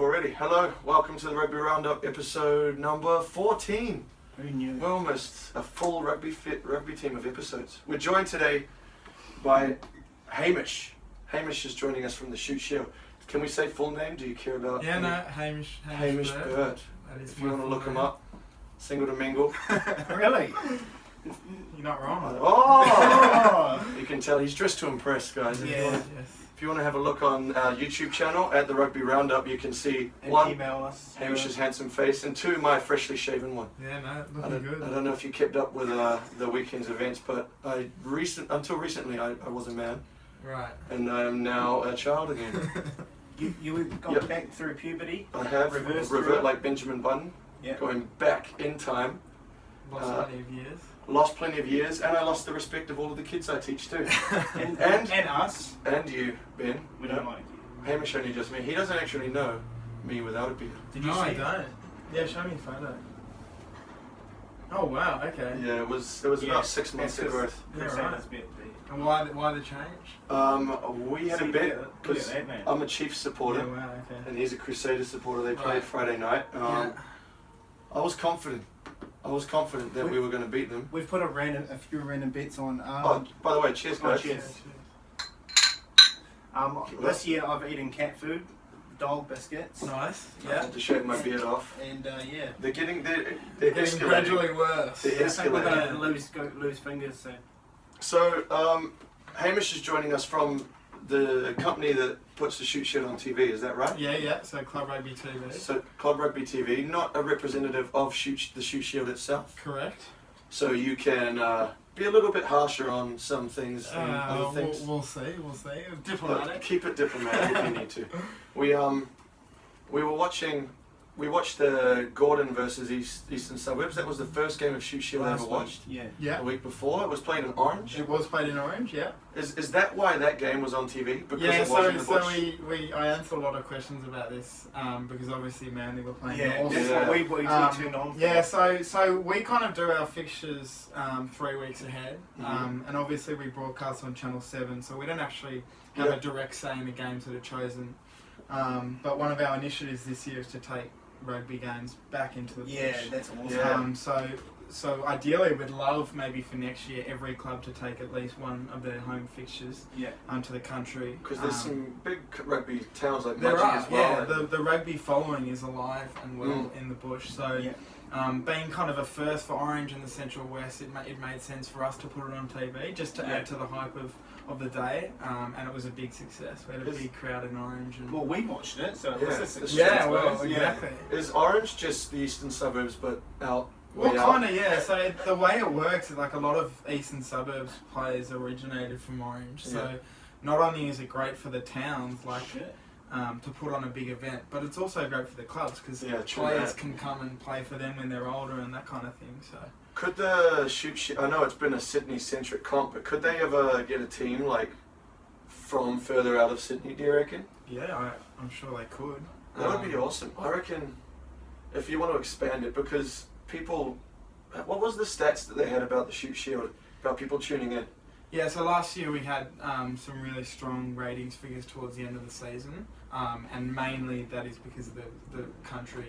live already. Hello, welcome to the Rugby Roundup episode number 14. Who knew? We're almost a full rugby team of episodes. We're joined today by Hamish. Hamish is joining us from the Shute Shield. Can we say full name? Do you care about? Yeah, no, Hamish Birt. If you want to look him up, single to mingle. Really? You're not wrong. Oh! You can tell he's dressed to impress, guys. Yes. If you want to have a look on our YouTube channel at the Rugby Roundup, you can see And one, email us. Hamish's handsome face, and two, my freshly shaven one. Yeah, no, I looking good. don't know if you kept up with the weekend's events, but until recently I was a man, Right. and I am now a child again. You got back through puberty? I have revert like Benjamin Button, going back in time. Lost plenty of years. Lost plenty of years, and I lost the respect of all of the kids I teach too. and us. And you, Ben. We don't like you. Hamish only just me. He doesn't actually know me without a beard. Did you No, see I don't. Yeah, show me a photo. Oh wow, okay. Yeah, it was about 6 months of growth. Yeah, Chris right. Adams bet. And why the change? We had a bet because Look at that, man. I'm a Chiefs supporter, Yeah, wow, okay. and he's a Crusaders supporter. They played Right. Friday night. Yeah. I was confident that we were going to beat them. We've put a few random bets on. Oh, by the way, cheers, guys. cheers. This year I've eaten cat food, dog biscuits, Nice. I Yeah. had to shave my beard off. and yeah. They're getting Getting escalating. gradually worse. They're I think we're escalating. gonna lose fingers soon. So Hamish is joining us from the company that puts the Shute Shield on TV. Is that right? Yeah. So Club Rugby TV. So Club Rugby TV, not a representative of the Shute Shield itself. Correct. So you can be a little bit harsher on some things and other things. We'll see. But Diplomatic. keep it diplomatic if you need to. We watched the Gordon versus Eastern Suburbs. That was the first game of Shute Shield I ever watched. Yeah. Yeah. The week before, it was played in Orange. It was played in Orange. Yeah. Is that why that game was on TV? Because Yeah, it was in the bush? I answered a lot of questions about this because obviously Manly were playing. Yeah, also. that's what we tuned on. Yeah, so we kind of do our fixtures 3 weeks ahead, and obviously we broadcast on Channel 7, so we don't actually have a direct say in the games that are chosen. But one of our initiatives this year is to take rugby games back into the bush. Yeah, that's awesome. Yeah. So ideally we'd love maybe for next year every club to take at least one of their home fixtures to the country. Because there's some big rugby towns like there Mudgee are, as well. yeah. The rugby following is alive and well in the bush. So being kind of a first for Orange in the Central West, it made sense for us to put it on TV just to add to the hype of the day, and it was a big success. We had a big crowd in Orange. And Well, we watched it, so it Yeah, was a it's success. yeah, well, I suppose. exactly. Is Orange just the Eastern Suburbs but out? Well, way out? kind of, yeah. So the way it works is like a lot of Eastern Suburbs players originated from Orange. So not only is it great for the towns, like to put on a big event, but it's also great for the clubs because players can come and play for them when they're older and that kind of thing. So Could the Shute Shield, I know it's been a Sydney-centric comp, but could they ever get a team like from further out of Sydney, do you reckon? yeah, I'm sure they could. That would be awesome. I reckon if you want to expand it, because people, what was the stats that they had about the Shute Shield, about people tuning in? Yeah, so last year we had some really strong ratings figures towards the end of the season, and mainly that is because of the country,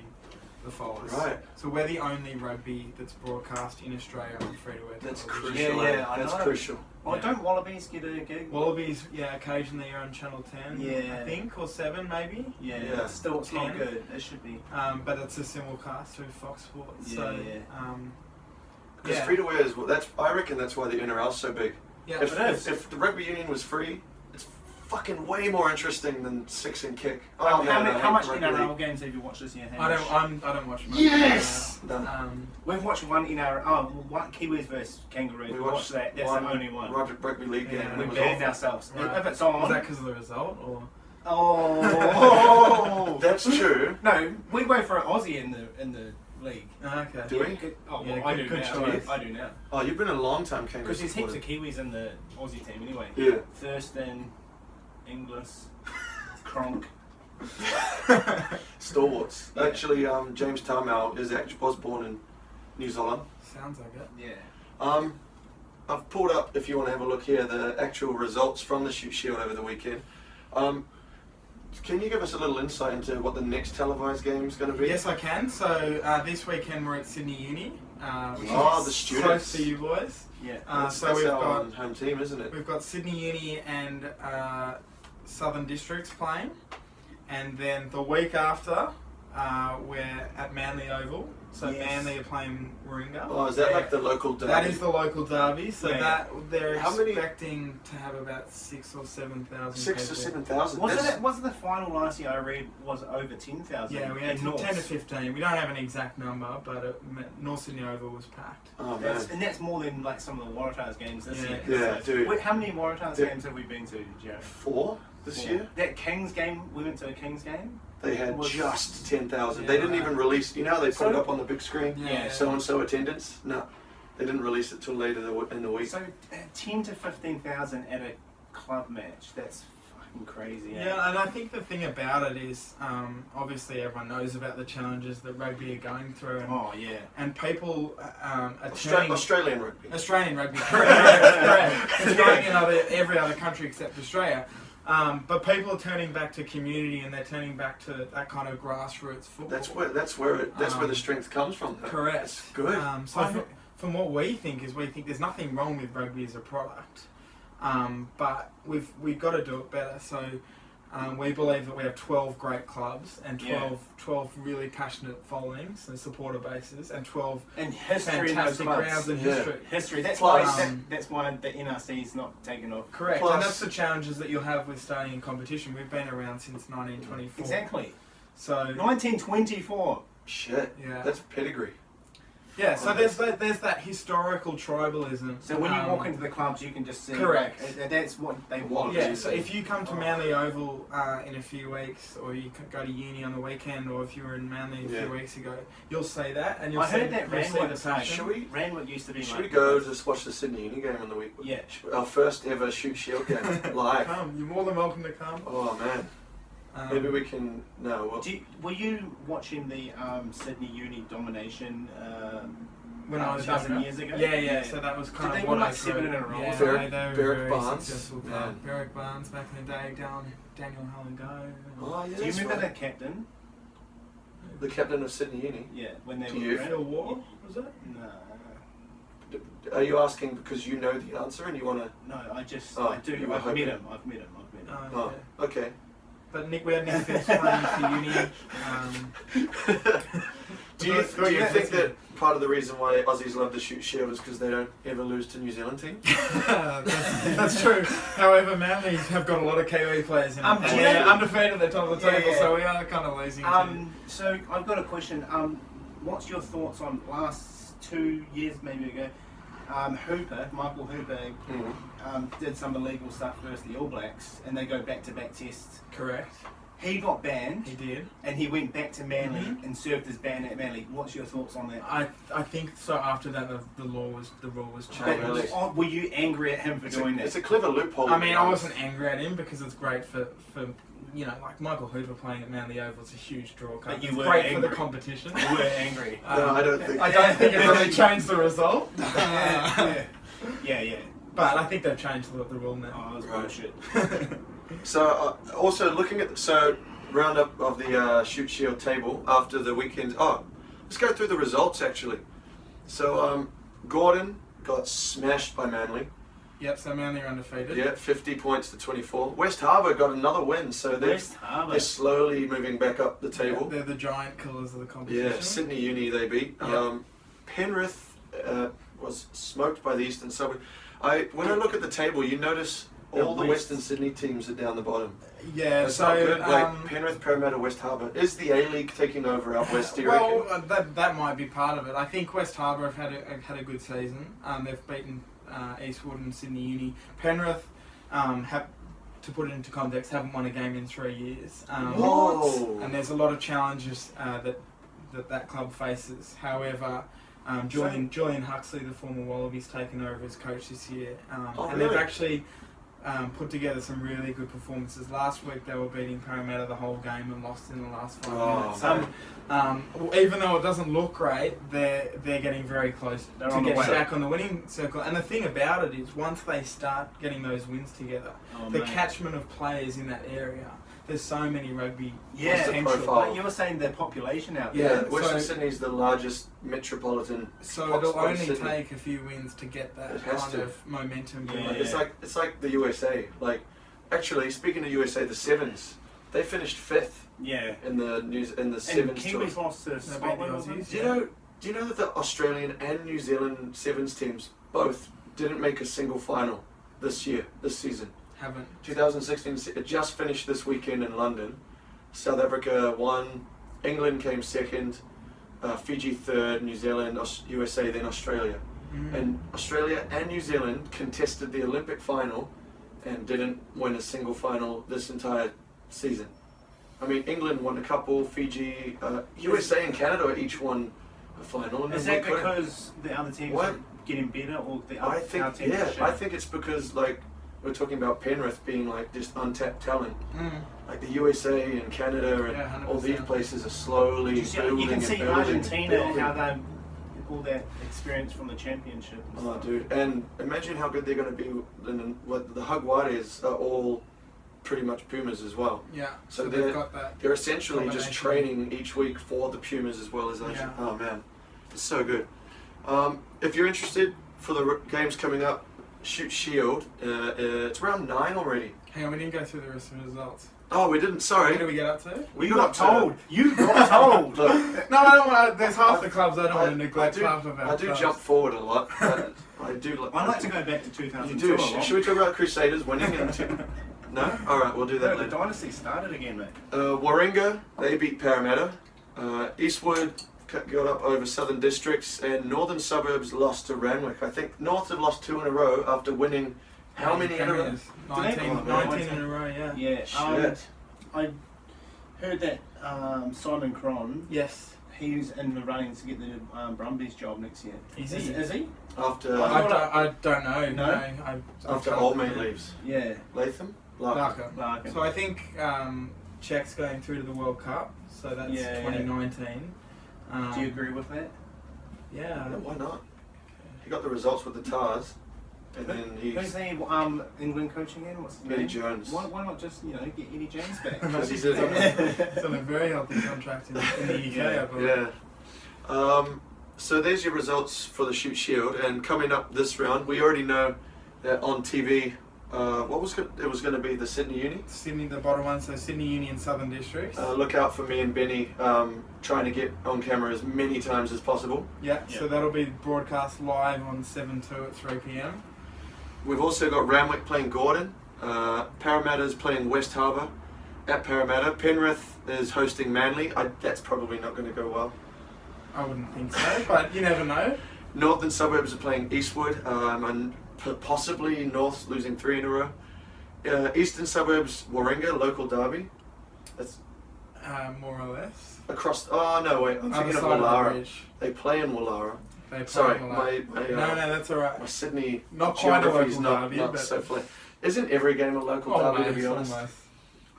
the followers. Right. So we're the only rugby that's broadcast in Australia on free-to-air That's television. crucial. Yeah, I That's know. crucial. Oh, don't Wallabies get a gig? Wallabies, yeah, occasionally are on Channel 10, Yeah. I think, or 7 maybe. Yeah, Yeah. still it's not 10. good. It should be. But it's a simulcast through Fox Sports. Yeah, so, yeah. Because free-to-air is, I reckon that's why the NRL's so big. yeah, If the rugby union was free, it's fucking way more interesting than six and kick. How much rugby NRL league. games have you watched this year? I Hamish? don't watch much. Yes! We've watched one one Kiwis versus Kangaroos. We watched that. That's the only one. Rugby league game. Yeah. and We it was banned awful. ourselves. Right. If it's on. Was that because of the result, or? Oh. That's true. No, we wait for an Aussie in the league. Okay. Do we? Oh, Yeah, well, I good- do good now. choice. I do now. Oh, you've been a long time Kangaroo Because there's heaps supporter. of Kiwis in the Aussie team anyway. Yeah. Thurston, Inglis, Cronk. Stalwarts. Yeah. Actually, James Tarmel was born in New Zealand. Sounds like it. Yeah. I've pulled up, if you want to have a look here, the actual results from the Shute Shield over the weekend. can you give us a little insight into what the next televised game is going to be? Yes, I can. So this weekend we're at Sydney Uni. The students. Close to you boys. Yeah. So we've got home team, isn't it? We've got Sydney Uni and Southern Districts playing, and then the week after we're at Manly Oval. So Manly are playing Warringah. Oh, is that like the local derby? That is the local derby. So Yeah. they're How many- expecting to have about 6,000 or 7,000. 6,000 or 7,000. Wasn't the final last year I read was over 10,000? Yeah, we had in North. 10 to 15. We don't have an exact number, but North Sydney Oval was packed. Oh man. And that's more than like some of the Waratahs games this year. Yeah, dude. Wait, how many Waratahs games have we been to, Jared? 4 this year. That Kings game, we went to a Kings game. They had just 10,000. Yeah. They didn't even release. You know how they put it up on the big screen. Yeah. So and so attendance. No, they didn't release it till later in the week. So 10 to 15,000 at a club match. That's fucking crazy. Eh? Yeah, and I think the thing about it is, obviously everyone knows about the challenges that rugby are going through, and, Oh yeah. and people are turning... Australian rugby. Australian rugby, correct. It's going in every other country except Australia. But people are turning back to community, and they're turning back to that kind of grassroots football. That's where the strength comes from. Though. Correct. It's good. From what we think there's nothing wrong with rugby as a product, but we've got to do it better. So we believe that we have 12 great clubs and 12 really passionate followings and supporter bases, and 12 and history fantastic grounds and history. History. That's Plus, why that's why the NRC is not taken off. Correct, Plus, and that's the challenges that you'll have with starting in competition. We've been around since 1924. Exactly. So 1924. Shit. Yeah. That's pedigree. yeah, so there's that historical tribalism. So when you walk into the clubs, you can just see. Correct. That's what they want. Yeah, so if you come to Manly Oval in a few weeks, or you could go to uni on the weekend, or if you were in Manly a few weeks ago, you'll see that, and you'll I see, heard that you'll see the Ranwood. passion. Ranwood used to be. Should we go just watch the Sydney Uni game on the week? Yeah. Our first ever Shute Shield game live. Come, you're more than welcome to come. Oh man. Maybe we can. No. Well, Were you watching the Sydney Uni domination? When I was 2,000 younger. years ago? Yeah. So that was kind Did of they what win I like 7 in a row? Yeah, Berwick- they were Berwick very Barnes? successful. Yeah. Berwick Barnes back in the day, Daniel Hallingo. oh yeah. Do you that's remember right. the captain? The captain of Sydney Uni? Yeah, when they Do were you? around? Phil War, was it? No, Are you asking because you know the answer and you want to? no, I just Oh, I do. you were I've met hoping. him. I've met him. Oh, yeah. Okay. But Nick, we had Nick Phipps playing for uni. Do you think that part of the reason why Aussies love the Shute Shield is because they don't ever lose to New Zealand team? that's true. However, Manly have got a lot of Kiwi players in it. And they're undefeated at the top of the table, so we are kind of losing too. So I've got a question. What's your thoughts on last 2 years, maybe ago? Michael Hooper, did some illegal stuff versus the All Blacks, and they go back-to-back tests. Correct. He got banned, He did. and he went back to Manly and served his ban at Manly. What's your thoughts on that? I think so. After that, the rule was Oh, changed. really? Were you angry at him for doing It's that? a clever loophole. I mean, I wasn't angry at him because it's great for like Michael Hooper playing at Manly Oval. It's a huge draw card. But you It's were great for angry. the competition. You were angry. No, I don't think. I don't think it really changed the result. Yeah. But I think they've changed the rule now. Oh, that was Right. bullshit. So also looking at roundup of the Shute Shield table after the weekend. Oh, let's go through the results actually. So Gordon got smashed by Manly. Yep, so Manly are undefeated. Yeah, 50 points to 24. West Harbour got another win, so they're slowly moving back up the table. They're the giant killers of the competition. Yeah, Sydney Uni they beat. Yep. Penrith was smoked by the Eastern Suburbs. When I look at the table, you notice all the Western Sydney teams are down the bottom. Yeah, That's so not good. Like Penrith, Parramatta, West Harbour. Is the A-League taking over out west? Do you reckon? that might be part of it. I think West Harbour have had a good season. They've beaten Eastwood and Sydney Uni. Penrith have, to put it into context, haven't won a game in 3 years. Whoa. And there's a lot of challenges that club faces. However, Julian Huxley, the former Wallabies, taken over as coach this year, and they've actually put together some really good performances. Last week they were beating Parramatta the whole game and lost in the last 5 minutes. So even though it doesn't look great, they're getting very close to get back on the winning circle. And the thing about it is, once they start getting those wins together, the catchment of players in that area, there's so many rugby Yeah, potential. profile? like you were saying, the population out Yeah, there. Western so- Sydney's the largest metropolitan. So hotspot it'll of only Sydney. take a few wins to get that It has kind to. of momentum Yeah. going. It's like the USA. Like, actually, speaking of USA, the Sevens, they finished 5th Yeah. in the And Sevens tour. Kiwis lost to Scotland. wasn't it? Aussies. Do you know that the Australian and New Zealand Sevens teams both didn't make a single final this season? Haven't. 2016, it just finished this weekend in London. South Africa won, England came second, Fiji third, New Zealand, USA, then Australia. And Australia and New Zealand contested the Olympic final and didn't win a single final this entire season. I mean, England won a couple, Fiji, USA and Canada each won a final. And Is then that we couldn't. because the other teams What? are getting better, or the I our think, teams are shit? I think it's because, like, we're talking about Penrith being like just untapped talent. Like the USA and Canada and Yeah, all these 100%. places are slowly You, see, building you can and see building. Argentina building. how they all that experience from the championship. And Oh, stuff. dude! And imagine how good they're going to be. What the Jaguares are all pretty much Pumas as well. Yeah. So So they're- they've got that. They're essentially just Combination. training each week for the Pumas as well as us. Yeah. Oh man, it's so good. If you're interested for the games coming up, Shute Shield. It's round 9 already. Hang on, we didn't go through the rest of the results. Oh, we didn't. Sorry. Where did we get up to? We You got to- told. You got told. Look, No, I don't want. There's half the clubs I don't want to neglect. do, half of our I do clubs. jump forward a lot. But I do. I like to go back to You 2002. do. a lot. Should we talk about Crusaders winning? No. All right, we'll do that No, the later. dynasty started again, mate. Warringah, they beat Parramatta. Eastwood got up over Southern Districts, and Northern Suburbs lost to Randwick. I think North have lost 2 in a row after winning how many in a row? Premiers? Do they? 19, Oh, 19 in a row, yeah. Yeah. Shit. I heard that Simon Cron, Yes. he's in the running to get the Brumbies job next year. Is Is he? After I don't know. No? after old mate leaves. Yeah. Latham? Larkin. Larkin. So I think Czech's going through to the World Cup, so that's Yeah, yeah. 2019. Do you agree with that? Yeah. No, why not? He got the results with the Tars, and then Who's he's the England coach again? What's the Eddie name? Jones. Why not just get Eddie Jones back? Because he's He's on a, a very healthy contract in the UK, I believe. yeah. So there's your results for the Shute Shield, and coming up this round, we already know that on TV, it was going to be the Sydney Uni. Sydney, the bottom one, so Sydney Uni and Southern Districts. Look out for me and Benny trying to get on camera as many times as possible. Yeah, Yeah. so that'll be broadcast live on 7/2 at 3 p.m. We've also got Randwick playing Gordon, Parramatta's playing West Harbour at Parramatta, Penrith is hosting Manly. That's probably not going to go well. I wouldn't think so, but you never know. Northern Suburbs are playing Eastwood, and possibly North losing 3 in a row. Eastern Suburbs, Warringah, local derby. That's More or less. across. Oh no, wait, I'm Other thinking of side of the Wallara. bridge. They play in Wallara. They play Sorry, a lot. my No, that's alright. my Sydney Not quite a geography's local not, derby, not but so flat. Isn't every game a local derby, to be honest? almost.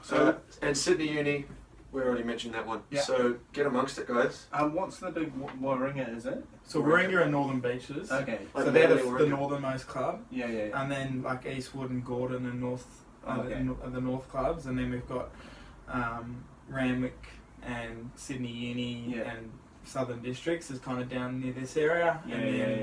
So and Sydney Uni, we already mentioned that one. Yeah. So get amongst it, guys. What's the big Warringah, is it? So Warringah and Northern Beaches. Okay. Like So they're Manly, the Warringah. northernmost club, Yeah, yeah. and then like Eastwood and Gordon and North Okay. are the North clubs, and then we've got Randwick and Sydney Uni Yeah. and Southern Districts is kind of down near this area, Yeah, and yeah, then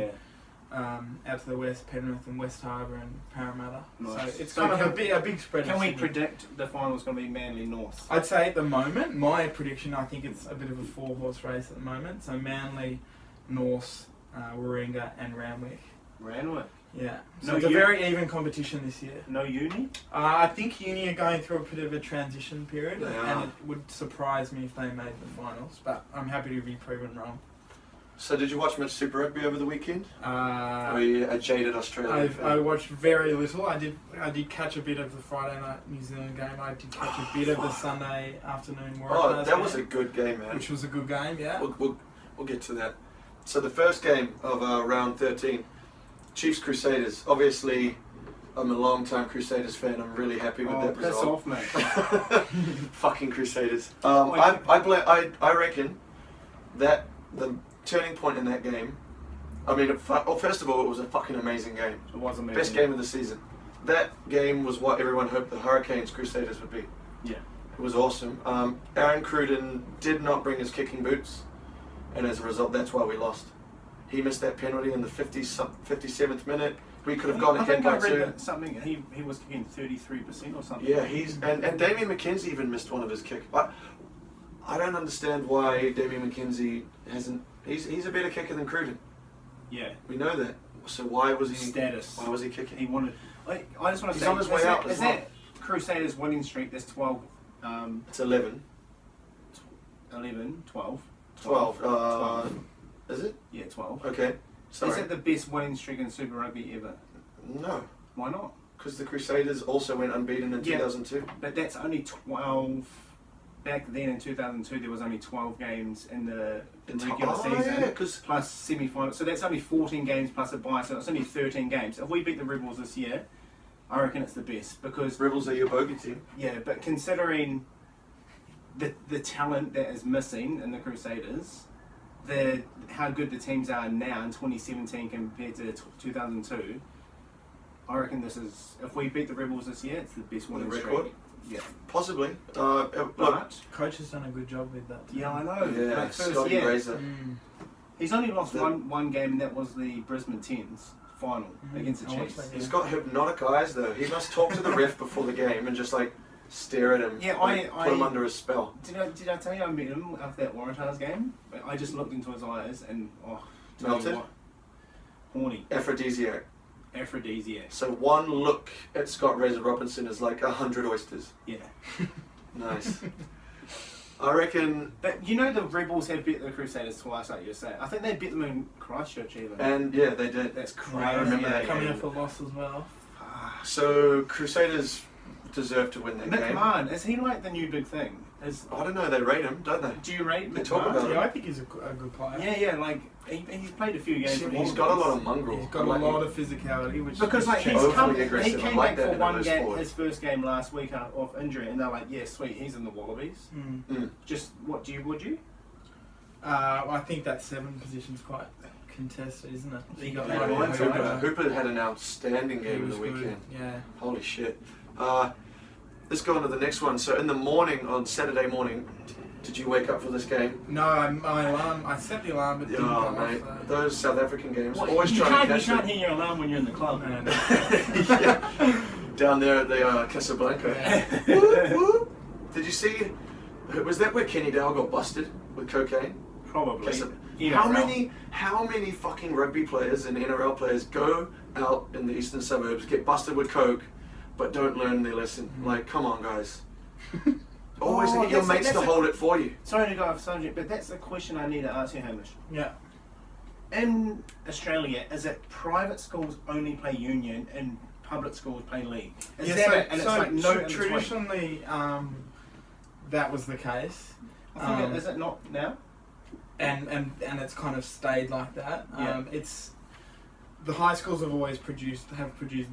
yeah. out to the west Penrith and West Harbour and Parramatta. Nice. So it's So kind of can- a big spread. Can of we Sydney. predict the final's going to be Manly North? I'd say at the moment, my prediction, I think it's a bit of a 4-horse race at the moment. So Manly, North, Warringah and Randwick. Randwick. Yeah. So No, it's a you- very even competition this year. No uni? I think Uni are going through a bit of a transition period, They and are. it would surprise me if they made the finals, but I'm happy to be proven wrong. So did you watch much Super Rugby over the weekend? Or are Uh, you a jaded Australian fan? I watched very little. I did catch a bit of the Friday night New Zealand game. I did catch a bit of the Sunday afternoon Waratahs that was a game, good game, man. which was a good game. Yeah. We'll get to that. So the first game of round 13, Chiefs Crusaders. Obviously, I'm a long-time Crusaders fan. I'm really happy with that piss result. off, mate. Fucking Crusaders. I reckon that the turning point in that game. I mean, first of all, it was a fucking amazing game. It was amazing. Best game of the season. That game was what everyone hoped the Hurricanes Crusaders would be. Yeah. It was awesome. Aaron Cruden did not bring his kicking boots, and as a result, that's why we lost. He missed that penalty in the 57th minute. We could have gone ahead by 2. I read something. He was kicking 33% or something. Yeah, and Damien McKenzie even missed one of his kicks. I don't understand why Damien McKenzie hasn't. He's a better kicker than Cruden. Yeah. We know that. So why was he? Status. Why was he kicking? He wanted. I just want to He's say. on his way out as Is well. that Crusaders winning streak? That's 12. It's 11. 11, 12. 12. Is it? Yeah, 12. Okay. Sorry. Is it the best winning streak in Super Rugby ever? No. Why not? Because the Crusaders also went unbeaten in 2002. But that's only 12. Back then in 2002, there was only 12 games in the regular season, yeah, plus semi-final. So that's only 14 games plus a bye. So it's only 13 games. If we beat the Rebels this year, I reckon it's the best because Rebels are your bogey team. yeah. But considering the talent that is missing in the Crusaders, how good the teams are now in 2017 compared to 2002. I reckon this is, if we beat the Rebels this year, it's the best winning record? streak. Yeah. Possibly. But Coach has done a good job with that. yeah, I know. Yeah, Like first Scotty year, Razor. he's only lost one game, and that was the Brisbane Tens final against the I watched Chiefs. that. He's got hypnotic eyes though. He must talk to the ref before the game and just like stare at him. Yeah, like, put him under a spell. Did I tell you I met him after that Waratahs game? I just looked into his eyes and tell you Melted? what, horny, Aphrodisiac. aphrodisiac. So one look at Scott Razor Robinson is like 100 oysters. Yeah. Nice. I reckon. But you know the Rebels have beat the Crusaders twice, like you say. I think they beat them in Christchurch even. And yeah, they did. That's crazy. I remember that Coming game. off a loss as well. So Crusaders deserve to win that game. McMahon, is he like the new big thing? I don't know. They rate him, don't they? Do you rate They McMahon? talk about Yeah, I think he's a good player. Yeah, like he's played a few games. for the He's got a lot of Wallabies. mongrel. He's got a lot of physicality, which Because like which he's overly come, he aggressive. I came like back that for in a one loose game, forward. his first game last week off injury, and they're like, yeah, sweet, he's in the Wallabies. Just what would you? I think that 7 position's quite contested, isn't it? He got Yeah, that one, so Hooper had an outstanding He game of was the good, weekend. Yeah. Holy shit. Let's go on to the next one. So in the morning, on Saturday morning, did you wake up for this game? No, my alarm. I set the alarm, but didn't go Oh, mate. off. Those South African games, What, always you trying to can't catch hear your alarm when you're in the club. No, no. Yeah. Down there at the Casablanca. Yeah. Whoop, whoop. Did you see? Was that where Kenny Dow got busted with cocaine? Probably. Casab- NRL. How many fucking rugby players and NRL players go out in the eastern suburbs, get busted with coke, but don't learn their lesson? Like, come on, guys. Always get your mates to hold it for you. Sorry to go off subject, but that's the question I need to ask you, Hamish. Yeah. In Australia, is it private schools only play union and public schools play league? Is Yeah, that so, it? And so it's like no in between. traditionally, that was the case. I think is it not now? And it's kind of stayed like that. Yeah. It's the high schools have always produced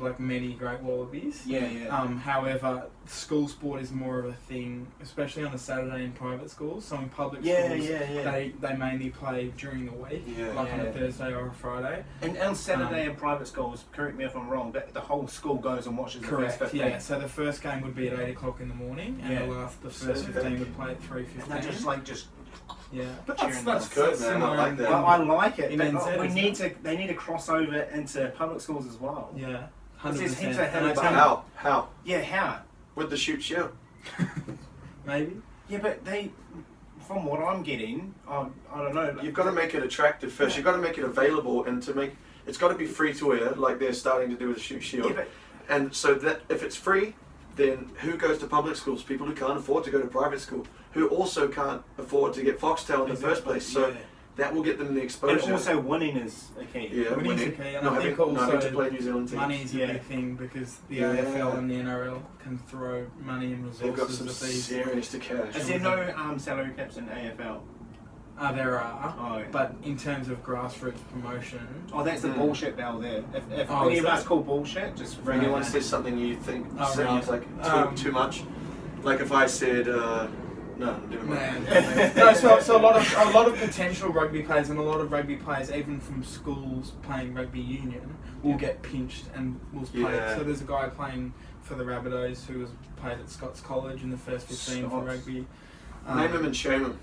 like many great wallabies. Yeah, yeah. However, school sport is more of a thing, especially on a Saturday in private schools. So in public Yeah, schools, yeah, yeah. they mainly play during the week, Yeah. like on Yeah. a Thursday or a Friday. And on Saturday in private schools, correct me if I'm wrong, but the whole school goes and watches the Correct. first 15. Yeah. So the first game would be at 8 o'clock in the morning, and Yeah. the first 15 would play at 3:15. And they're just like Yeah, but cheering that's good, man. similar I like in- that. I like it. In But NZ, we isn't need to. They need to cross over into public schools as well. Yeah, Because there's 100%. heaps of And hidden I But think- how? Yeah, how? With the shoot shield. Maybe. Yeah, but they, from what I'm getting, I don't know. You've got to make it attractive first. You've got to make it available, and to make it's got to be free to wear, like they're starting to do with the shoot shield. Yeah, but And so that if it's free, then who goes to public schools? People who can't afford to go to private school, who also can't afford to get Foxtel in the first place. So yeah. that will get them the exposure. And also winning is a key. yeah, Winning's winning. the key, and Not I think having, not having also to play New Zealand teams. Money's a Yeah. big thing because the Yeah. AFL and the NRL can throw money and They've got resources some at these. serious to cash. Is there no salary caps in AFL? There are, Oh, but in terms of grassroots promotion, oh, that's the bullshit bell there. If Oh, any is of us that- call bullshit, just ring Anyone it. says something you think Oh, sounds really? like too much, like if I said, no, never mind. man. No, so a lot of potential rugby players and a lot of rugby players, even from schools playing rugby union, will get pinched and will play. Yeah. So there's a guy playing for the Rabbitohs, who was played at Scots College in the first 15 for Scots. rugby. Name him and shame him.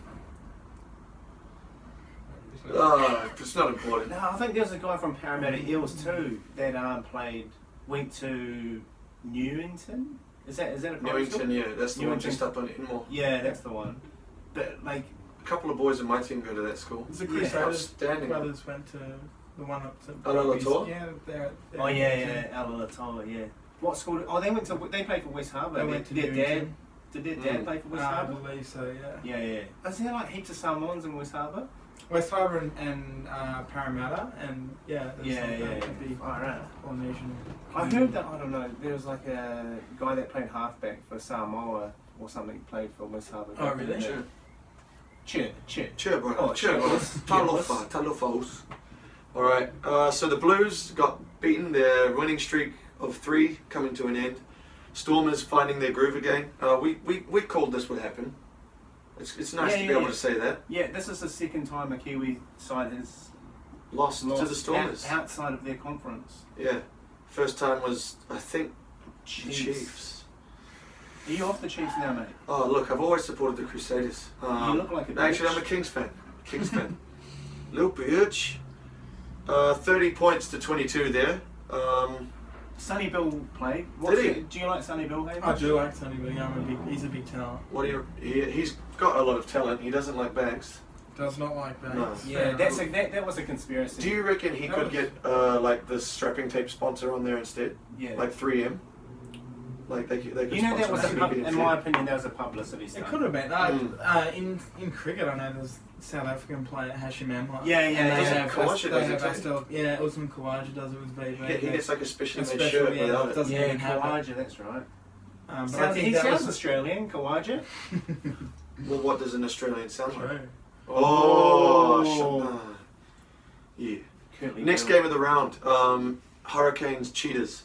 It's not important. No, I think there was a guy from Parramatta Eels too that went to Newington. Is that a primary school? Newington, yeah, that's the one Newington. just up on Inmore. Yeah, that's the one. But like, A couple of boys in my team go to that school. The Yeah. Crusaders Outstanding. brothers went to the one up to Alalator? Yeah, they're oh yeah, Alalator, yeah. What school? They played for West Harbour. They went to their Newington. Did their dad play for West I Harbour? believe so, yeah. Yeah. Is there like heaps of Samoans in West Harbour? West Harbour and Parramatta, and yeah, there's big Alright. Polynesian. I heard that, I don't know, there was like a guy that played halfback for Samoa or something, played for West Harbour. Oh, really? Cheer. Cheer, Bro. Oh, Cheer, bro. boys. Talofos. Alright, so the Blues got beaten. Their winning streak of 3 coming to an end. Stormers finding their groove again. We called this would happen. It's nice to be able to say that. Yeah, this is the second time a Kiwi side has Lost to the Stormers. outside of their conference. Yeah. First time was, I think, the Chiefs. Chiefs. Are you off the Chiefs now, mate? Oh, look, I've always supported the Crusaders. You look like a Actually, I'm a Kings fan. Little bitch. 30 points to 22 there. Sonny Bill played. Did he? Do you like Sonny Bill, Hamish? I do like Sonny Bill. He's a big talent. He's got a lot of talent. He doesn't like banks. Does not like that. No. Yeah, that was a conspiracy. Do you reckon he could get like the strapping tape sponsor on there instead? Yeah. Like 3M? Like they could You know, that was sponsor in my opinion, that was a publicity It stunt. could have been. In cricket, I know there's South African player Hashim Amla. Yeah, And they Doesn't have Kawaja they does have it Astel. Yeah, Usman Kawaja does it with VV. He gets like a specially A made special, shirt yeah, without it. doesn't Yeah, even have it. Kawaja, that's right. But I Sounds, think he that sounds was Australian, Kawaja. Well, what does an Australian sound like? true. Oh, yeah. Curtly Next Bill. game of the round, Hurricanes Cheetahs.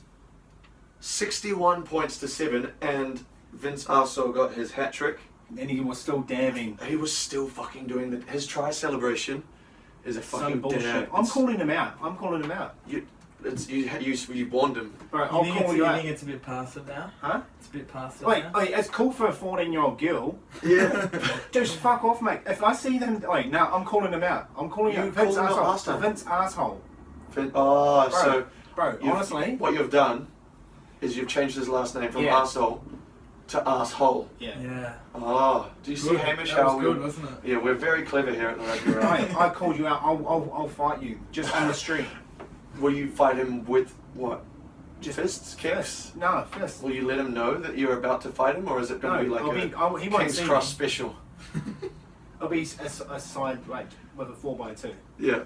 61 points to 7, and Vince Arso got his hat trick. And he was still dabbing. He was still fucking doing his try celebration. Is a Some fucking bullshit. dab. I'm calling him out. You warned him. Bro, You I'll think, call you out. it's a bit past it now? Huh? It's a bit past it Wait, now? it's cool for a 14-year-old girl. Yeah. Just fuck off, mate. If I see them, no, I'm calling them out. I'm calling You you called Vince him out asshole. last time. Vince asshole. Oh, Bro, so bro, honestly. what you've done is you've changed his last name from Yeah. arsehole to asshole. Yeah. Yeah. Oh, do you see Good. Hamish? That was How good, wasn't it? Yeah, we're very clever here at the rugby round. I called you out. I'll fight you just on the street. Will you fight him with what? Just Fists, kicks? Fist. No, fist. Will you let him know that you're about to fight him, or is it going to be like he won't King's see Cross me. special? It'll be a side like with a 4x2. Yeah.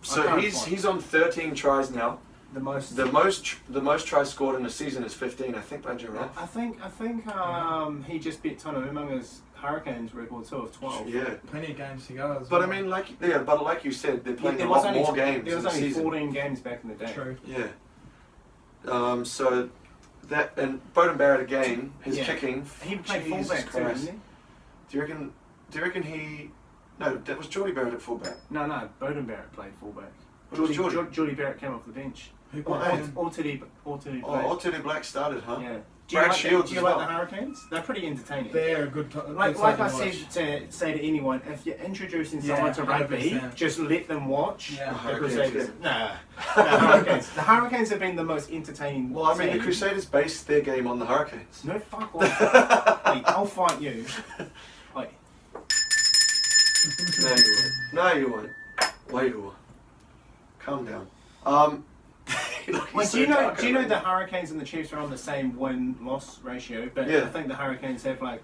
So can't he's fight. he's on 13 tries now. The most. The most tries scored in a season is 15, I think, by Giraffe. I think he just beat Tano Umanga's Hurricanes record too of 12. Yeah. Plenty of games to go as But well. I mean, like you said, they're playing There a was lot only more games There in was the only season. 14 games back in the day. True. Yeah. So that and Bowden Barrett again, his Yeah. kicking. He played Jesus fullback too, Christ. didn't Do you reckon he? No, that was Geordie Barrett at fullback. he? No, Bowden Barrett played fullback. It was Geordie. Geordie Barrett came off the bench. Who Well, played hey. him? Alternate Oh, played. Alternate Black started, huh? Yeah. Brad Shields Do you as like well. the Hurricanes? They're pretty entertaining. They're a good Like side I to watch. said to say to anyone, if you're introducing Yeah, someone to rugby, 100%. just let them watch Yeah. the Hurricanes, Crusaders. The Hurricanes. The Hurricanes have been the most entertaining. Well, I mean, the team. Crusaders based their game on the Hurricanes. No, fuck off. Wait, I'll fight you. Wait. No, you won't. No, you won't. Wait a while. Calm down. Wait, do you know the Hurricanes and the Chiefs are on the same win-loss ratio? But Yeah. I think the Hurricanes have like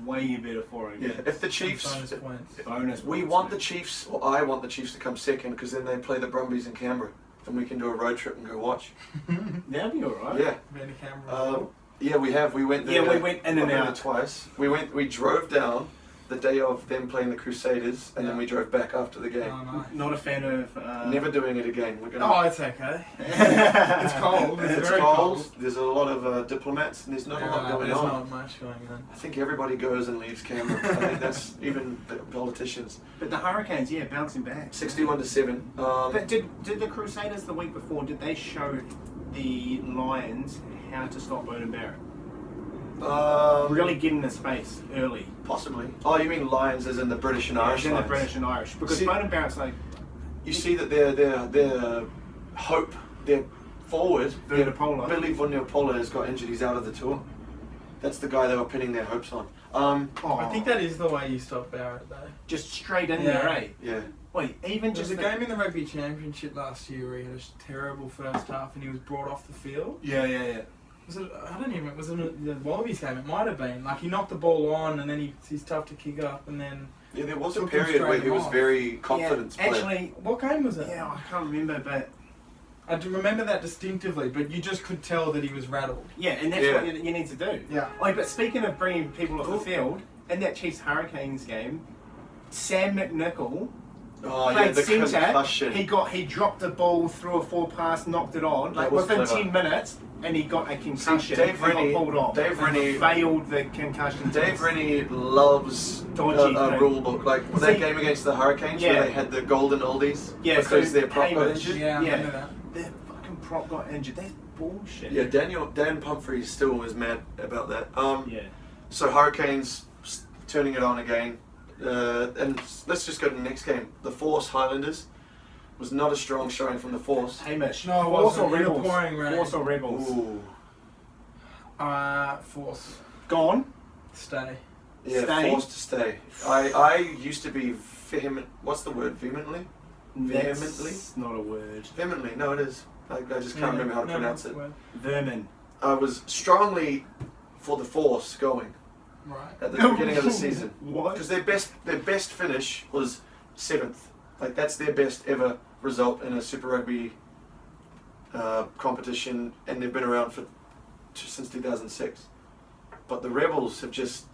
way better forward. Yeah, if the Chiefs, Bonus points. Bonus. we points, want man. the Chiefs, or I want the Chiefs to come second because then they play the Brumbies in Canberra, and we can do a road trip and go watch. That'd be alright. Yeah. Been to Canberra. Yeah, we have. We went there. Yeah, we went in and I've been out. there twice. We drove down the day of them playing the Crusaders, and then we drove back after the game. Oh, nice. Not a fan of. Never doing it again. We're gonna. Oh, it's okay. It's cold. It's, It's very cold. cold. There's a lot of diplomats, and there's not a lot going there's on. not much going on. I think everybody goes and leaves Canberra. I think that's even the politicians. But the Hurricanes, yeah, bouncing back. 61 to 7. But did the Crusaders the week before? Did they show the Lions how to stop Bowden Barrett? Um, Really get in his face early. Possibly. Oh, you mean Lions as in the British and Irish In the Lions? British and Irish. Because See- Bowden Barrett's like You see that their hope, their forward, Vunipola. Billy Vunipola has got injured. He's out of the tour. That's the guy they were pinning their hopes on. I think that is the way you stop Barrett, though. just straight in Yeah. there, eh? Yeah. Wait, even There's just a the- game in the Rugby Championship last year where he had a terrible first half and he was brought off the field. Yeah. Was it? I don't even. Was it the Wallabies game? It might have been. Like he knocked the ball on and then he's tough to kick up and then. Yeah, there was a Took him period where straight he was off. very confident. Yeah, actually, What game was it? yeah, I can't remember, but I do remember that distinctively, but you just could tell that he was rattled. yeah, and that's Yeah. what you need to do. Yeah. Like, but speaking of bringing people off the field, in that Chiefs Hurricanes game, Sam McNichol Oh yeah, played the centre. concussion. He dropped the ball, threw a full pass, knocked it on. Like That was within clever. 10 minutes, and he got a concussion. Dave and got Rennie- pulled off. Dave and Rennie- failed the concussion. Dave test. Rennie loves Dodgy a thing. rule book. Like See- that game against the Hurricanes Yeah. where they had the golden oldies Yeah, because so their prop got Hamish- injured. Yeah, I Yeah. remember that. Their fucking prop got injured. That's bullshit. Yeah, Dan Pumphrey still was mad about that. Yeah. So Hurricanes turning it on again, and let's just go to the next game. The Force Highlanders was not a strong showing from the Force. Hamish. No, it Force wasn't. or In the Rebels? pouring rain. Force or Rebels? Ooh, Force. Gone. Stay. yeah, Stay. Forced to stay. I used to be vehement. What's the word? Vehemently? Vehemently? That's not a word. Vehemently? No, it is. I just can't remember how to pronounce it. Vermin. I was strongly for the Force going Right. at the beginning of the season What? because their best finish was 7th. Like that's their best ever result in a Super Rugby competition, and they've been around since 2006. But the Rebels they're just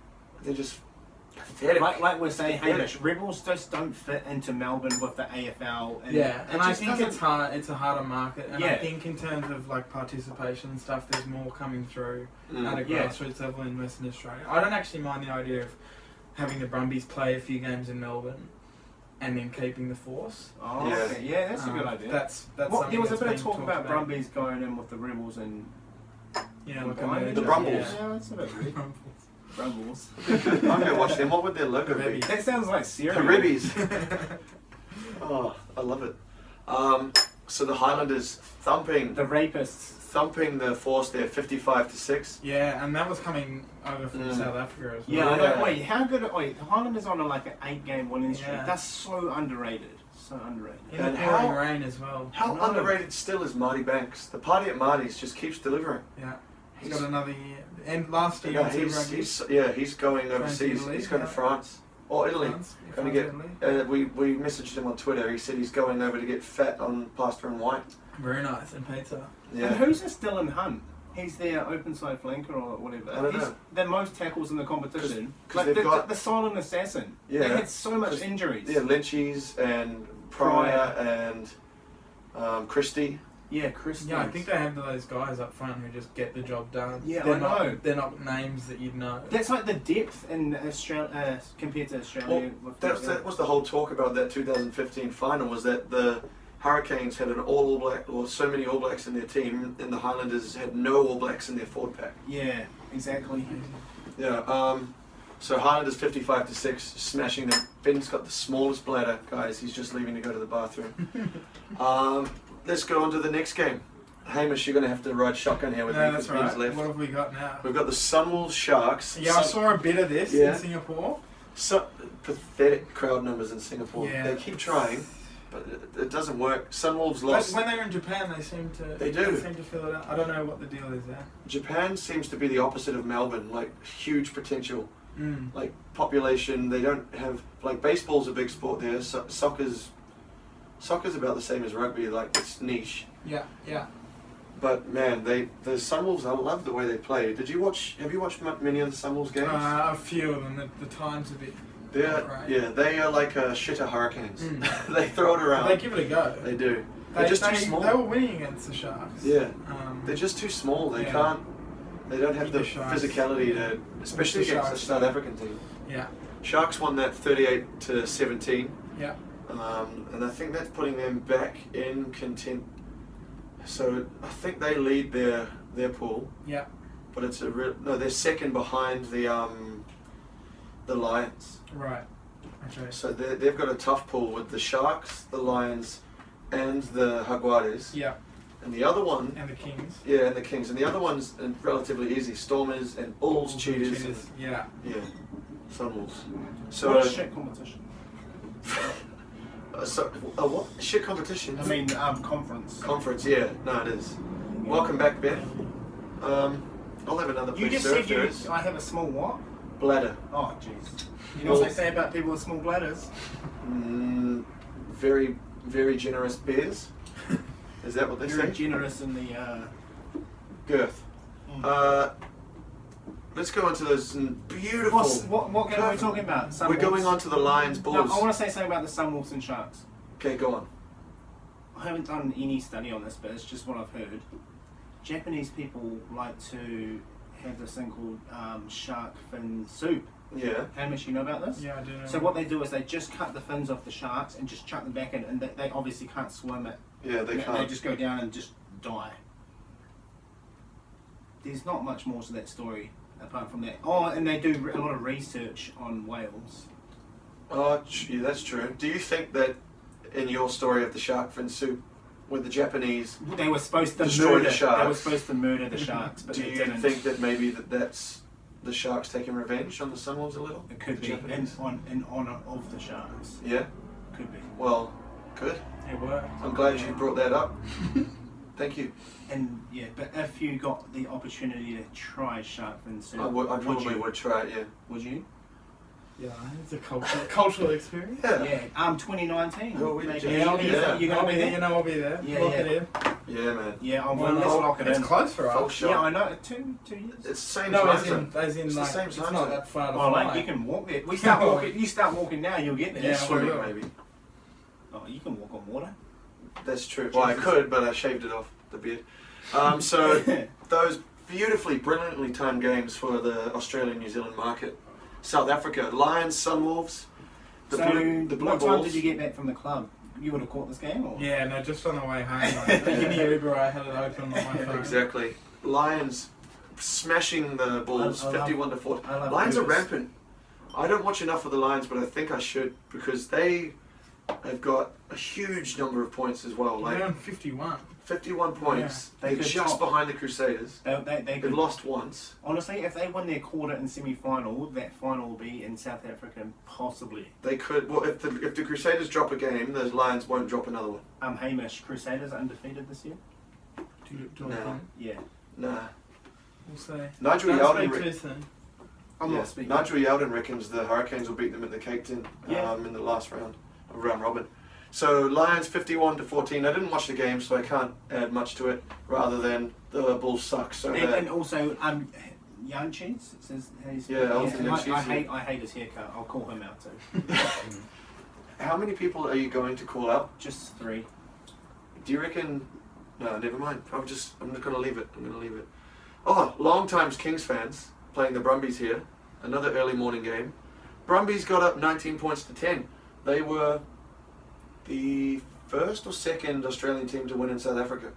pathetic. Like we're saying, Pathetic. Hamish, Rebels just don't fit into Melbourne with the AFL. And Yeah, and I just think doesn't- it's hard. It's a harder market, and I Yeah. think in terms of like participation and stuff, there's more coming through at a Yeah. grassroots level in Western Australia. I don't actually mind the idea of having the Brumbies play a few games in Melbourne, and then keeping the Force. Oh, Yeah. okay. Yeah, that's a good idea. That's Well, something there was a that's bit of been talk talked about Brumbies going in with the Rebels and You know, like a combining merger. The Brumbles. Yeah, that's a bit weird. Brumbles. I'm gonna watch them. What would their logo The be? Rebbies. That sounds like The cereal. Ribbies. Oh, I love it. So the Highlanders thumping The rapists. the Force there, 55-6. Yeah, and that was coming over from Mm. South Africa as well. Yeah, I Yeah. know. Wait, how good? Wait, the Highlanders on like an 8-game winning streak. Yeah. That's so underrated. So underrated. In the And pouring how- rain as well. How No. underrated still is Marty Banks? The party at Marty's just keeps delivering. Yeah, he's got another year. And last year, Yeah, in Super Rugby, he's going overseas. Italy, He's going to yeah. France or Italy. France, Going to France, get. Italy. We messaged him on Twitter. He said he's going over to get fat on pasta and wine. Very nice, and pizza. And Yeah. who's this Dylan Hunt? He's their open side flanker or whatever. I don't He's know. the most tackles in the competition. 'Cause Like they've the, got- the silent assassin. Yeah. They had so much 'Cause- injuries. Yeah, Lynchies and Pryor and Christie. Yeah, Chris. Yeah, I think they have those guys up front who just get the job done. Yeah, they're I not, know. They're not names that you'd know. That's like the depth in Australia compared to Australia. with That was the whole talk about that 2015 final, was that the Hurricanes had an All Black, or so many All Blacks in their team, and the Highlanders had no All Blacks in their forward pack. Yeah, exactly. Yeah. So Highlanders 55-6, smashing them. Ben's got the smallest bladder, guys. He's just leaving to go to the bathroom. Let's go on to the next game. Hamish, you're going to have to ride shotgun here with No, me that's because Ben's right. left. What have we got now? We've got the Sunwolves Sharks. Yeah, I saw a bit of this Yeah. in Singapore. So pathetic crowd numbers in Singapore. Yeah. They keep trying, but it doesn't work. Sunwolves But lost. when they were in Japan, they seem to. They do. seem to fill it out. I don't know what the deal is there. Japan seems to be the opposite of Melbourne, like huge potential, Mm. like population. They don't have, like, baseball's a big sport there. Soccer's about the same as rugby, like it's niche. Yeah, yeah. But man, the Sunwolves, I love the way they play. Have you watched many of the Sunwolves games? A few of them. The time's a bit. They are like shitter Hurricanes. Mm. They throw it around. They give it a go. They do. They're just too small. They were winning against the Sharks. Yeah. Um, They're just too small. They Yeah. can't. They don't have Beat the the Sharks. physicality to, especially the against the Sharks. South African team. yeah, Sharks won that 38-17, yeah. and I think that's putting them back in content. So I think they lead their their pool. Yeah. But it's no, they're second behind the Lions. Right. Okay. So they've got a tough pool with the Sharks, the Lions, and the Jaguares. Yeah. And the other one. And the Kings. Yeah, and the Kings. And the other one's relatively easy. Stormers and Bulls, Cheetahs. And, yeah. Yeah. Sunwolves. So. What a shit competition. What? Shit competition? I mean, conference. Conference, yeah. No, it is. Welcome back, Ben. I'll have another You place just said served. I have a small what? Bladder. Oh, jeez. You know what they say about people with small bladders? Very, very generous beers. Is that what they Very say? generous in the Girth. Let's go into those beautiful. What game are we talking about? Sunwolves? We're going on to the Lions, Bulls. No, I want to say something about the Sunwolves and Sharks. Okay, go on. I haven't done any study on this, but it's just what I've heard. Japanese people like to have this thing called shark fin soup. Yeah. Hamish, you know about this? Yeah, I do know. So what they do is they just cut the fins off the sharks and just chuck them back in, and they obviously can't swim it. Yeah, they can't. They just go down and just die. There's not much more to that story apart from that. Oh, and they do a lot of research on whales. Oh, yeah, that's true. Do you think that in your story of the shark fin soup, with the Japanese, They were supposed to Destroy murder. the sharks. They were supposed to murder the sharks, but do they you didn't. think that maybe that's the Sharks taking revenge on the Sunwolves a little? It could The be in Japanese? honor of the sharks. Yeah. Could be. Well, good. It worked. I'm glad you brought that up. Thank you. And yeah, but if you got the opportunity to try shark fin soup, I probably you? would try it. Yeah. Would you? Yeah, it's a cultural experience. Yeah. 2019. Well, we Maybe. did. You're gonna be Yeah. You're gonna be there. You know, I'll be there. Yeah, Lock yeah. it in. Yeah, man. Yeah, I'm Why gonna not? lock it It's in. close for Full us. shot. Yeah, I know. Two years. It's the same No, time as zone. in It's the like, same it's time not zone. that far to Oh, fly. like you can walk there. We start walking. You start walking now, you'll get there. Yeah, Swimming, we will. maybe. Oh, you can walk on water. That's true. Well, I could, but I shaved it off, the beard. So those beautifully, brilliantly timed games for the Australian-New Zealand market. South Africa, Lions, Sunwolves. The blue what time balls. did you get back from the club? You would have caught this game, or? Yeah, no, just on the way home. Like, give me Uber, I had it open on my phone. Exactly. Lions smashing the Bulls, I love- 51 to 40. I love Lions are Ubers. rampant. I don't watch enough of the Lions, but I think I should because they have got a huge number of points as well. They're Like on 51. 51 points. They They're could just top- behind the Crusaders. They They've could, lost once. honestly, if they win their quarter and semi-final, that final will be in South Africa, possibly. They could. Well, if the Crusaders drop a game, those Lions won't drop another one. Hamish, Crusaders undefeated this year? Do you No. want to Yeah. Nah. We'll say. Nigel Don't Yeldon. speak too soon. I'm Yeah. not speaking. Nigel Yeldon reckons the Hurricanes will beat them at the Cape Town Yeah. in the last round of round robin. So Lions 51 to 14. I didn't watch the game, so I can't add much to it. Rather than the Bulls suck. So And also, Yanchis, it says he's Elton and Yanchis, I hate his haircut. I'll call him out too. how many people are you going to call out? Just 3. Do you reckon? No, never mind. I'm just gonna leave it. I'm gonna leave it. Oh, long times Kings fans playing the Brumbies here. Another early morning game. Brumbies got up 19 points to 10. They were the first or second Australian team to win in South Africa.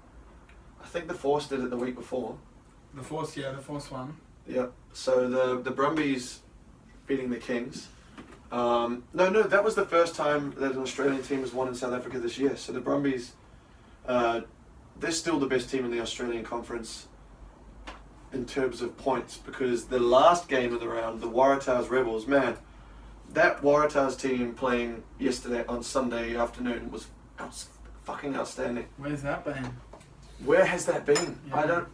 I think the Force did it the week before. The Force one. Yep. So the Brumbies beating the Kings. No, that was the first time that an Australian team has won in South Africa this year. So the Brumbies, they're still the best team in the Australian Conference in terms of points because the last game of the round, the Waratahs Rebels, man, that Waratahs team playing yesterday on Sunday afternoon was fucking outstanding. Where's that been? Where has that been? Yeah. I don't.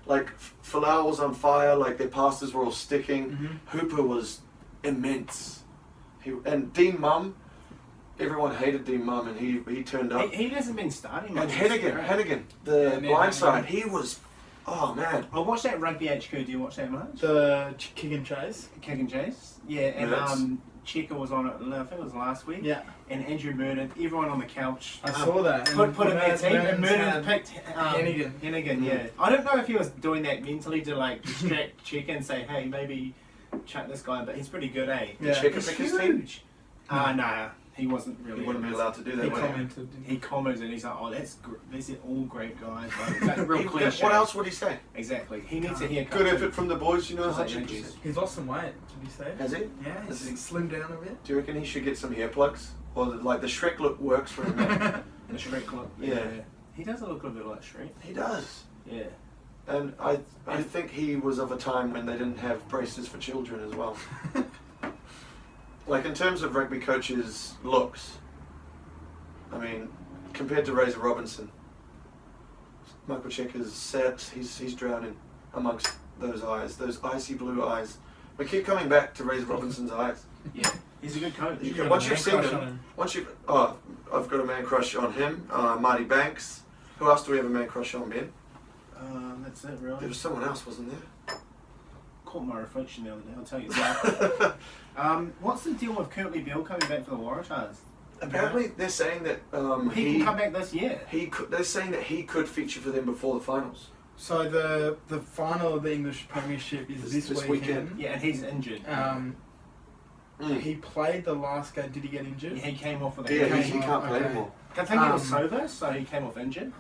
Like, Falau was on fire, like, their passes were all sticking. Mm-hmm. Hooper was immense. And Dean Mumm, everyone hated Dean Mumm, and he turned up. He hasn't been starting much. And Hennigan, the Yeah, blindside, Hennigan. he was, oh man. I watched that Rugby HQ. Do you watch that much? The kick and chase. Kick and Chase? Yeah, and Yes. Checker was on it, I think it was last week. Yeah. And Andrew Murden, everyone on the couch. I saw that. Put him in their team, and Murden Murden's picked Hennigan. Hennigan, yeah. I don't know if he was doing that mentally to like distract Checker and say, hey, maybe chuck this guy, but he's pretty good, eh? Yeah. Checker He's pick his team? huge. Nah, he wasn't really. He wouldn't be allowed to do that. He would he? commented. He commented. He's like, "Oh, these are all great guys." Like, that's real cliche. What else would he say? Exactly. He needs to hear. Good effort from the boys, you know. Just like 100%. Yankees. He's lost some weight. Did you say? Has he? Yeah, Has he? he's slimmed down a bit. Do you reckon he should get some hair plugs? Or like the Shrek look works for him? Man? The Shrek look. Yeah. He does look a bit like Shrek. He does. Yeah. And I think he was of a time when they didn't have braces for children as well. Like in terms of rugby coaches' looks, I mean, compared to Razor Robinson, Michael Checker's set, he's drowning amongst those eyes, those icy blue eyes. We keep coming back to Razor Robinson's eyes. Yeah. He's a good coach. Once you've seen him, I've got a man crush on him, Marty Banks. Who else do we have a man crush on, Ben? That's it, really. There was someone else, wasn't there? Caught my reflection the other day, I'll tell you that. What's the deal with Curtly Bill coming back for the Waratahs? Apparently, they're saying that He can come back this year. They're saying that he could feature for them before the finals. So the final of the English Premiership is this weekend. Yeah, and he's injured. He played the last game. Did he get injured? Yeah, he came off with a Yeah, Okay. he can't play Okay. anymore. I think he was sober, so he came off injured.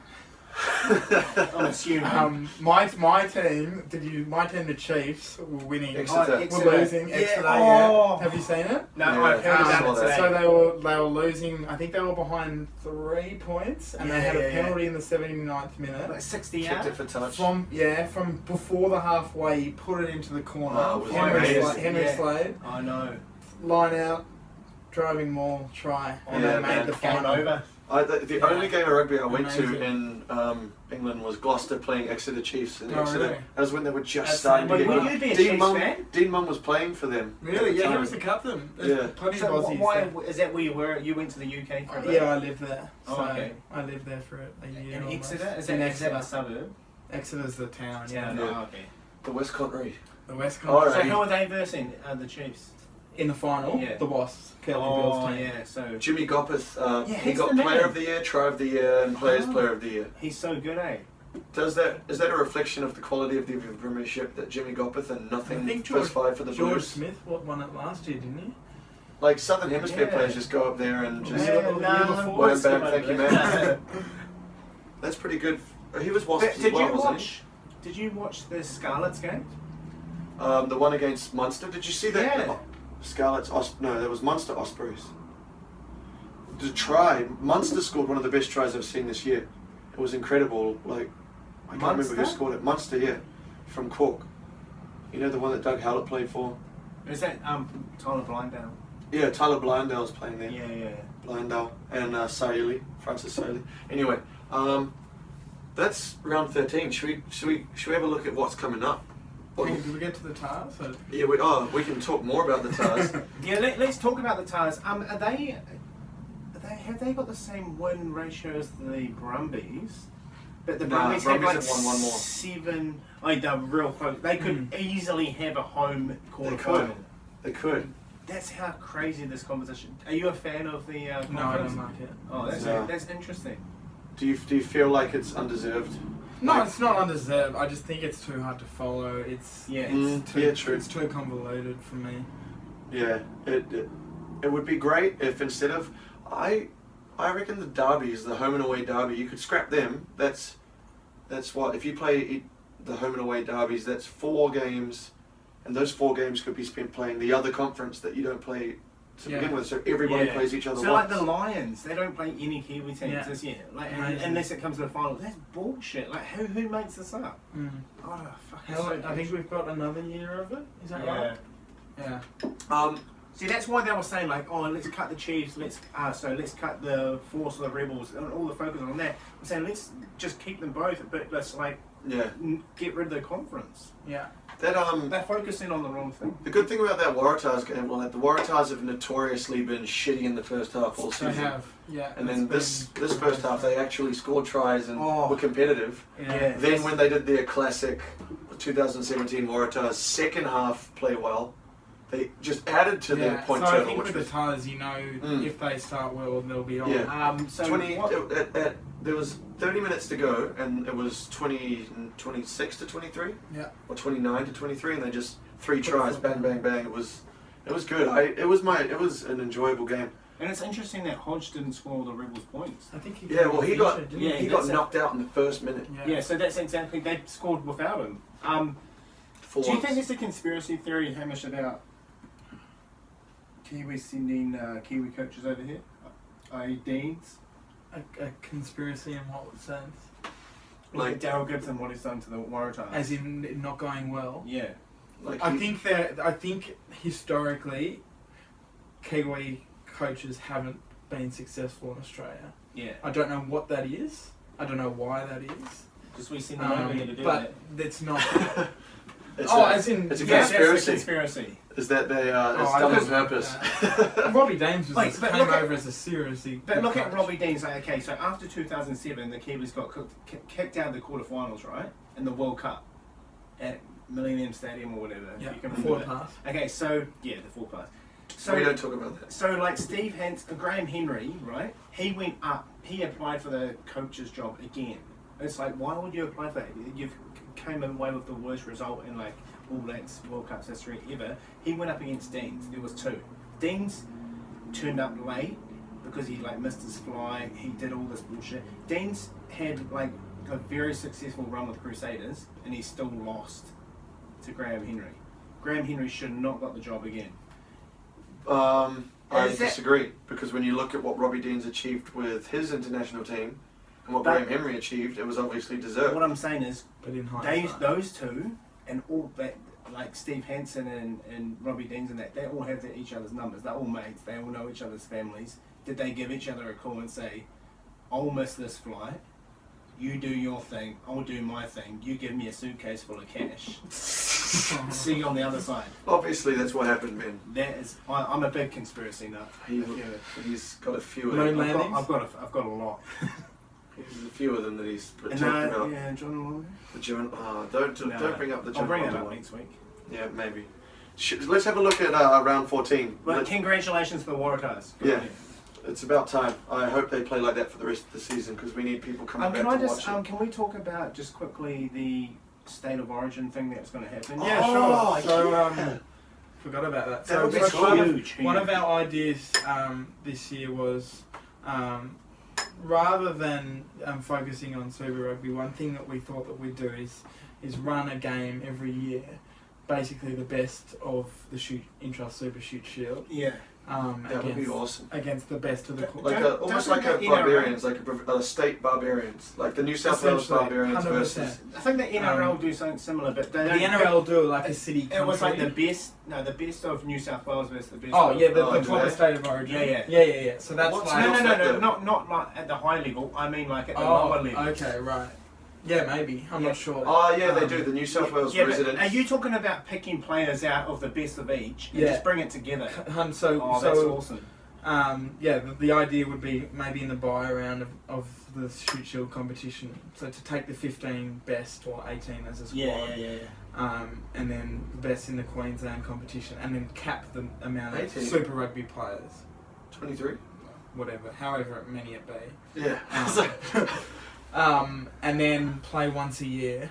I'm assuming. My team, my team, the Chiefs, were winning. Exeter. Were losing. Yeah. Exeter, Oh. yeah. Have you seen it? No, Yeah, I've heard I about saw it that. today. So they were losing. I think they were behind 3 points, and they had a penalty in the 79th minute. Like 60 Kicked yards. it for touch. From before the halfway, he put it into the corner. Oh, it was Henry amazing. Slade, I know. line out, driving maul, try, and Yeah, they made man. the Game final. over. The only game of rugby I went to Amazing. in England was Gloucester playing Exeter Chiefs in Oh, Exeter. really? That was when they were just That's starting to Wait, get will good. you be a Dean Chiefs Munn, fan? Dean Munn was playing for them. at Really? the Yeah, he time. was the captain. There's Yeah. plenty So of Aussies. why there. is that where you were? You went to the UK for a bit? Yeah, I lived there. Oh, So okay. I lived there for a year. In almost. Exeter? Is In that Exeter. a suburb? Exeter's the town. Yeah. No, Yeah. okay. The West Country. The West All Country. right. So who are they versing? The Chiefs? In the final, Yeah. the Wasps. Kelly Bill's Oh, team. yeah. So Jimmy Gopperth, he he's got the man. Player of the Year, Try of the Year, and Players Player of the Year. he's so good, eh? Is that a reflection of the quality of the Premiership that Jimmy Gopperth and nothing I think first five for the George Blues? Smith won it last year, didn't he? Like Southern Hemisphere Yeah. players just go up there and just Yeah. the year before. wham bam, thank you man. That's pretty good. He was Wasps as Did well, you wasn't watch? Did you watch the Scarlets game? he? The one against Munster. Did you see that? Yeah. Oh, Scarlets. No, that was Munster Ospreys. The try. Munster scored one of the best tries I've seen this year. It was incredible. Like I can't remember who Munster? scored it. Munster, yeah, from Cork. You know the one that Doug Howlett played for. Is that Tyler Blindale? Yeah, Tyler Blindale's playing there. Yeah. Blindale and Saili, Francis Saili. Anyway, that's round 13. Should we have a look at what's coming up? Did we get to the Tars? Or? Yeah, we can talk more about the Tars. Yeah, let's talk about the Tars. Have they got the same win ratio as the Brumbies? But the Brumbies have Brumbies like have won one more. 7. Like they're real close. They could easily have a home quarter They could. final. They could. That's how crazy this competition. Are you a fan of the conference? No, I don't like it. Oh, No. that's interesting. Do you feel like it's undeserved? No, Like- it's not undeserved. I just think it's too hard to follow. It's Yeah. it's too, yeah, true. It's too convoluted for me. Yeah, it would be great if instead of I reckon the derbies, the home and away derby, you could scrap them. That's what if you play the home and away derbies. That's 4 games, and those 4 games could be spent playing the other conference that you don't play to Yeah. begin with. So everybody Yeah. plays each other So like once. the Lions, they don't play any Kiwi teams Yeah. this year. Like Amazing. unless it comes to the final. That's bullshit. Like who makes this up? Mm. Oh fuck. it's Hell, so I think we've got another year of it. Is that yeah. right? Yeah. See, that's why they were saying like, oh, let's cut the Chiefs, let's cut the Force of the Rebels, and all the focus on that. I'm saying let's just keep them both, but let's like Yeah, get rid of the conference. Yeah. that They're focusing on the wrong thing. The good thing about that Waratahs game, well, that the Waratahs have notoriously been shitty in the first half all They season. have. Yeah. And then it's this first half, they actually scored tries and Oh. were competitive. been- Yeah. Then when they did their classic 2017 Waratahs second half play well, they just added to their point so I total, think which with the was Tars, you know, if they start well, they'll be on. Yeah. So 20. what- There was 30 minutes to go, and it was 26 to 23, Yeah. or 29 to 23, and they just 3 tries, bang, bang, bang. It was good. It was an enjoyable game. And it's interesting that Hodge didn't score all the Rebels points. I think he Yeah, well, he got featured, didn't Yeah, he got knocked out in the first minute. Yeah, so that's exactly, they scored without him. For Do you once. think there's a conspiracy theory, Hamish, about Kiwi sending Kiwi coaches over here? I.e. Deans? A conspiracy in what sense? Like Daryl Gibson, what he's done to the Waratahs. As in not going well. Yeah. Like I think historically, Kiwi coaches haven't been successful in Australia. Yeah. I don't know what that is. I don't know why that is. Because we send them over here to do but that. it's not. it's as in it's a Yeah, conspiracy. that's the conspiracy. Is that they it's I done on don't- purpose? Robbie Dames was Wait, but came look at- over as a seriously. But good look at coach. Robbie Dean's like, okay, so after 2007, the Kiwis got kicked out of the quarterfinals, right? In the World Cup at Millennium Stadium or whatever. Yeah, if you can forward remember pass. that. Okay, so, yeah, the forward pass. So we don't talk about that. So, like Graham Henry, right? He went up, he applied for the coach's job again. It's like, why would you apply for that? You've came away with the worst result in like All Blacks World Cups history ever. He went up against Deans. There was two. Deans turned up late because he like missed his flight. He did all this bullshit. Deans had like a very successful run with Crusaders, and he still lost to Graham Henry. Graham Henry should not got the job again. I Is that- disagree, because when you look at what Robbie Deans achieved with his international team and what But- Graham Henry achieved, it was obviously deserved. What I'm saying is, But in hindsight. those two and all that, like Steve Hansen and Robbie Deans and that, they all have each other's numbers. They're all mates. They all know each other's families. Did they give each other a call and say, "I'll miss this flight. You do your thing. I'll do my thing. You give me a suitcase full of cash. See you on the other side." Obviously, that's what happened, man. That is, I'm a big conspiracy nut. He's got a few of Moon them. landings? I've got a lot. There's a few of them that he's And talked about. yeah, John Law. The John, don't bring up the John. I'll bring it Law up one. next week. Yeah, maybe. Let's have a look at round 14. Well, congratulations for the Waratahs. Good Yeah. on you. It's about time. I hope they play like that for the rest of the season, because we need people coming back Can I to just watch it. can we talk about just quickly the state of origin thing that's going to happen? Yeah, Oh, sure. So, yeah. forgot about that. That would be so cool. one of our ideas this year was, rather than focusing on Super Rugby, one thing that we thought that we'd do is run a game every year, basically the best of the Intrust Super Shute Shield. Yeah. That would be awesome. Against the best of the Like almost like a Doesn't the barbarians, like a state barbarians, like the New South Wales Essentially, barbarians 100%. versus. I think the NRL do something similar, but they The don't. NRL do like a city. It was like the country. best of New South Wales versus the best. Oh of, yeah, the do proper they? state of origin. Yeah. So that's What's like. No, not like at the high level. I mean like at the lower level. Okay, right. Yeah, maybe. I'm Yeah. not sure. Oh yeah, they do. The New South Wales Yeah, but residents. are you talking about picking players out of the best of each and Yeah. just bring it together? So, Oh, that's so awesome. the idea would be maybe in the buy round of the Shute Shield competition. So to take the 15 best or 18 as a squad. Yeah. And then the best in the Queensland competition, and then cap the amount of 18? Super Rugby players, 23. whatever, however many it be. Yeah. And then play once a year,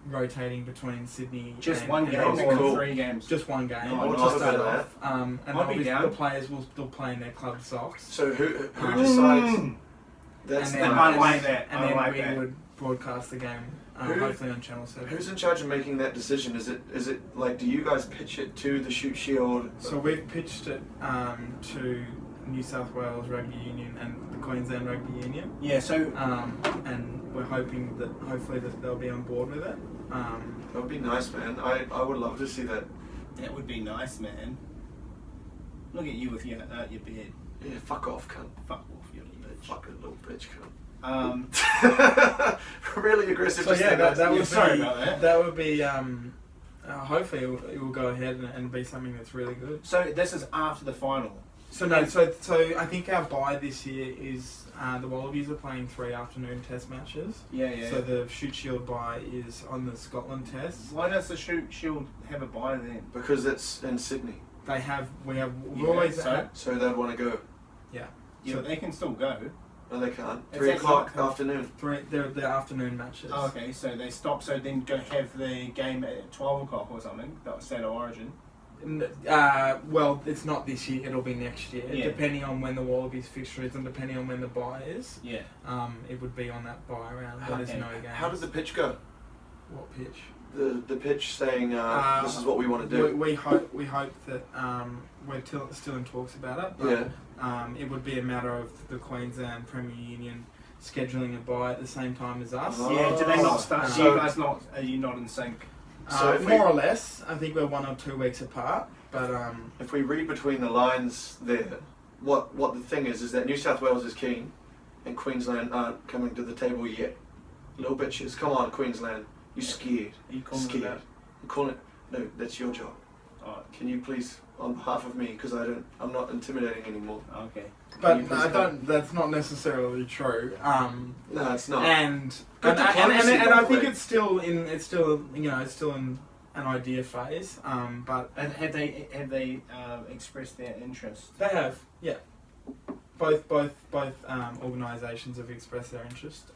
rotating between Sydney. Just and one and game that'd be or cool. 3 games? Just one game. No, Or I'd to love start that. off. And I'd be obviously down. the players will still play in their club socks. So who decides? That's and then, I like that. And I then like we that. would broadcast the game, Who- hopefully on Channel 7. Who's in charge of making that decision? Is it like, do you guys pitch it to the Shute Shield? So we've pitched it to New South Wales Rugby Union and the Queensland Rugby Union, Yeah, so and we're hoping that hopefully that they'll be on board with it. That would be nice, man. I would love to see that. that would be nice, man. Look at you with your beard. Yeah, fuck off, cunt. Fuck off, you little bitch. Fucking little bitch, cunt. Um, Really aggressive. So just yeah, there, that guys. would Yeah, be sorry about that. that would be hopefully it will go ahead and be something that's really good. so this is after the final. So no, so I think our bye this year is the Wallabies are playing 3 afternoon test matches. Yeah. So the Shute Shield bye is on the Scotland test. Why does the Shute Shield have a bye then? Because it's in Sydney, We've Yeah, always so- had, so they'd want to go. Yeah, So- they can still go. No, they can't. It's 3 at o'clock night. afternoon. they're afternoon matches. Oh, okay, so they stop. So then go have the game at 12 o'clock or something. That was State of Origin. Well, it's not this year. It'll be next year, Yeah. depending on when the Wallabies fixture is and depending on when the bye is. Yeah. It would be on that bye round, but there's Okay. no games. How did the pitch go? What pitch? The pitch saying this is what we want to do. We hope that we're still in talks about it. But, it would be a matter of the Queensland Premier Union scheduling a bye at the same time as us. Oh. Yeah, do they not start? So- Are you not in sync? So if more or less, I think we're 1 or 2 weeks apart. But If we read between the lines there, what the thing is that New South Wales is keen, and Queensland aren't coming to the table yet. Little bitches, come on, Queensland, you scared? Are you calling Scared. it that? I'm calling it. No, that's your job. Oh, Can you please, on behalf of me, because I'm not intimidating anymore. okay. but you please I come? don't. That's not necessarily true. No, it's not. And Good diplomacy, and by I the think way. it's still in an idea phase. But And have they expressed their interest? they have, yeah. Both organisations have expressed their interest.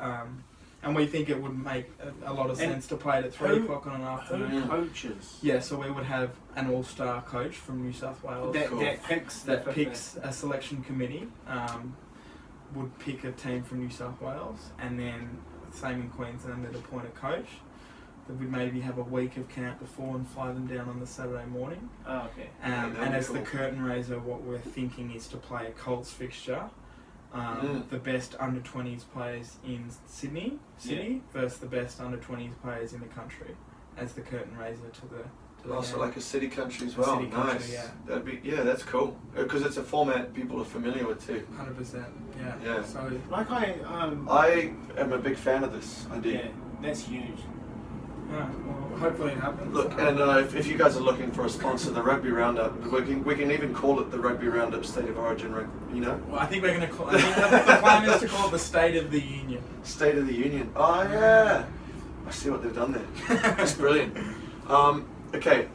And we think it would make a lot of And sense to play it at 3 who- o'clock on an afternoon. Who coaches? Yeah, so we would have an all-star coach from New South Wales Cool. That picks the that 15. picks a selection committee. Would pick a team from New South Wales, and then same in Queensland, they'd appoint a coach. That would maybe have a week of camp before and fly them down on the Saturday morning. Oh, okay. that'd And be as the cool. curtain raiser, what we're thinking is to play a Colts fixture. The best under 20s players in Sydney versus the best under 20s players in the country as the curtain raiser to the Also game. like a city country as A well. city country, Nice. yeah. That'd be that's cool because it's a format people are familiar with too. 100%, yeah. Yeah. So Like I am a big fan of this idea. yeah, that's huge. yeah, well, hopefully it happens. Look, and if you guys are looking for a sponsor, the Rugby Roundup, we can even call it the Rugby Roundup State of Origin, you know? Well, I think we're going to call. I think the plan is to call it the State of the Union. State of the Union. Oh yeah, I see what they've done there. That's brilliant. Okay,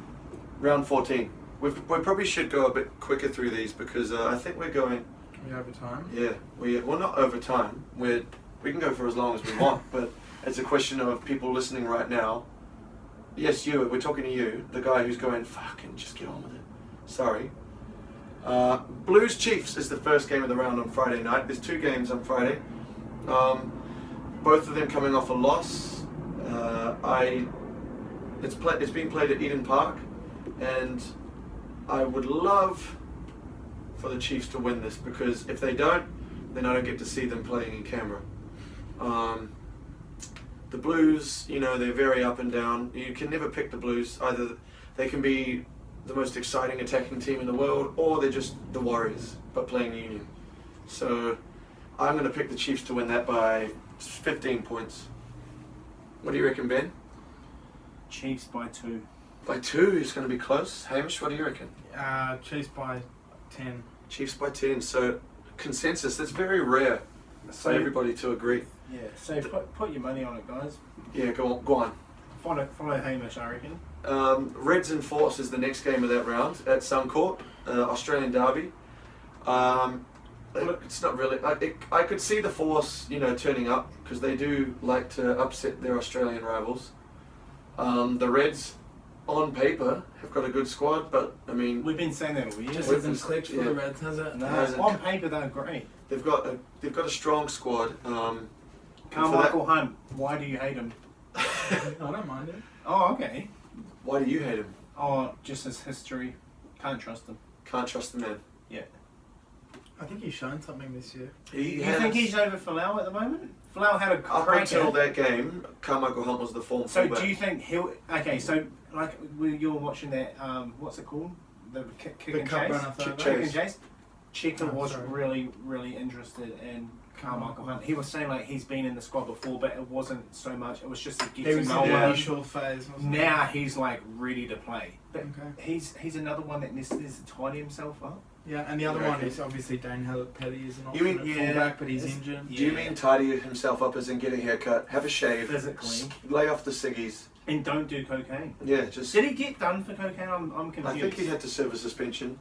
round 14. We probably should go a bit quicker through these because I think we're going. We over time. Yeah, we're not over time. We can go for as long as we want, but it's a question of people listening right now. Yes, we're talking to you, the guy who's going, fucking just get on with it. Sorry. Blues Chiefs is the first game of the round on Friday night. There's 2 games on Friday. Both of them coming off a loss. It's being played at Eden Park, and I would love for the Chiefs to win this because if they don't, then I don't get to see them playing in camera. The Blues, they're very up and down. You can never pick the Blues. Either they can be the most exciting attacking team in the world, or they're just the Warriors, but playing Union. So I'm going to pick the Chiefs to win that by 15 points. What do you reckon, Ben? Chiefs by 2. By 2 is going to be close. Hamish, what do you reckon? Chiefs by 10. Chiefs by 10. So consensus. That's very rare for everybody to agree. Yeah. So put your money on it, guys. Yeah, go on. Follow Hamish, I reckon. Reds and Force is the next game of that round at Suncorp, Australian Derby. It's not really. I could see the Force, turning up because they do like to upset their Australian rivals. The Reds, on paper, have got a good squad, but I mean, We've been saying that all year. Just hasn't clicked for yeah. the Reds, has it? No, hasn't. on paper they're great. they've got a strong squad. Karmichael Hunt, why do you hate him? I don't mind it. Oh, okay. Why do you hate him? Oh, just his history. Can't trust him. Can't trust the man. Yeah. I think he's shown something this year. You think he's over Folau at the moment? Folau had a Up cracker. until that game, Karmichael Hunt was the form So fullback. do you think he'll... Okay, so like you're watching that, what's it called? The kick The and cup chase? runner Kick throw. chase. Kick and chase? Checker Oh, was sorry. really, really interested in Karmichael Hunt. He was saying like he's been in the squad before, but it wasn't so much. It was just a get He to was in know the Yeah. him. initial phase, wasn't Now he's like ready to play. But Okay. he's another one that needs to tidy himself up. he? Yeah, and the other You one reckon? is obviously Dane Petty is an You mean- alternate yeah, fullback, but he's it's- injured. Do you mean tidy himself up as in get a haircut, have a shave, Physically. lay off the ciggies? And don't do cocaine. Yeah, just. Did he get done for cocaine? I'm confused. I think he had to serve a suspension.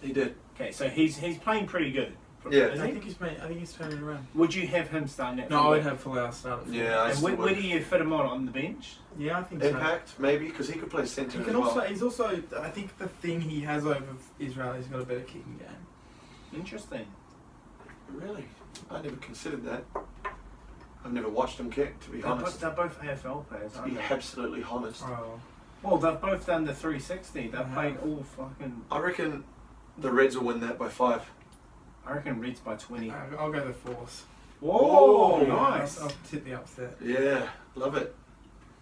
He did. Okay, so he's playing pretty good. Yeah. Is I he? think he's turning around. Would you have him starting at No, I would fullback? have Folau start. At Yeah, I And still where would. do you fit him on the bench? Yeah, I think so. Impact, maybe, because he could play centre He as can well. also. He's also. I think the thing he has over Israel, he's got a better kicking game. Interesting. Really? I never considered that. I've never watched him kick, to be honest. They're both AFL players, To aren't be they? absolutely honest. Oh. Well, they've both done the 360. They've Uh-huh. played all fucking. I reckon the Reds will win that by 5. I reckon Reds by 20. I'll go the Force. Whoa, Oh, nice. I'll tip the upset. Yeah, love it.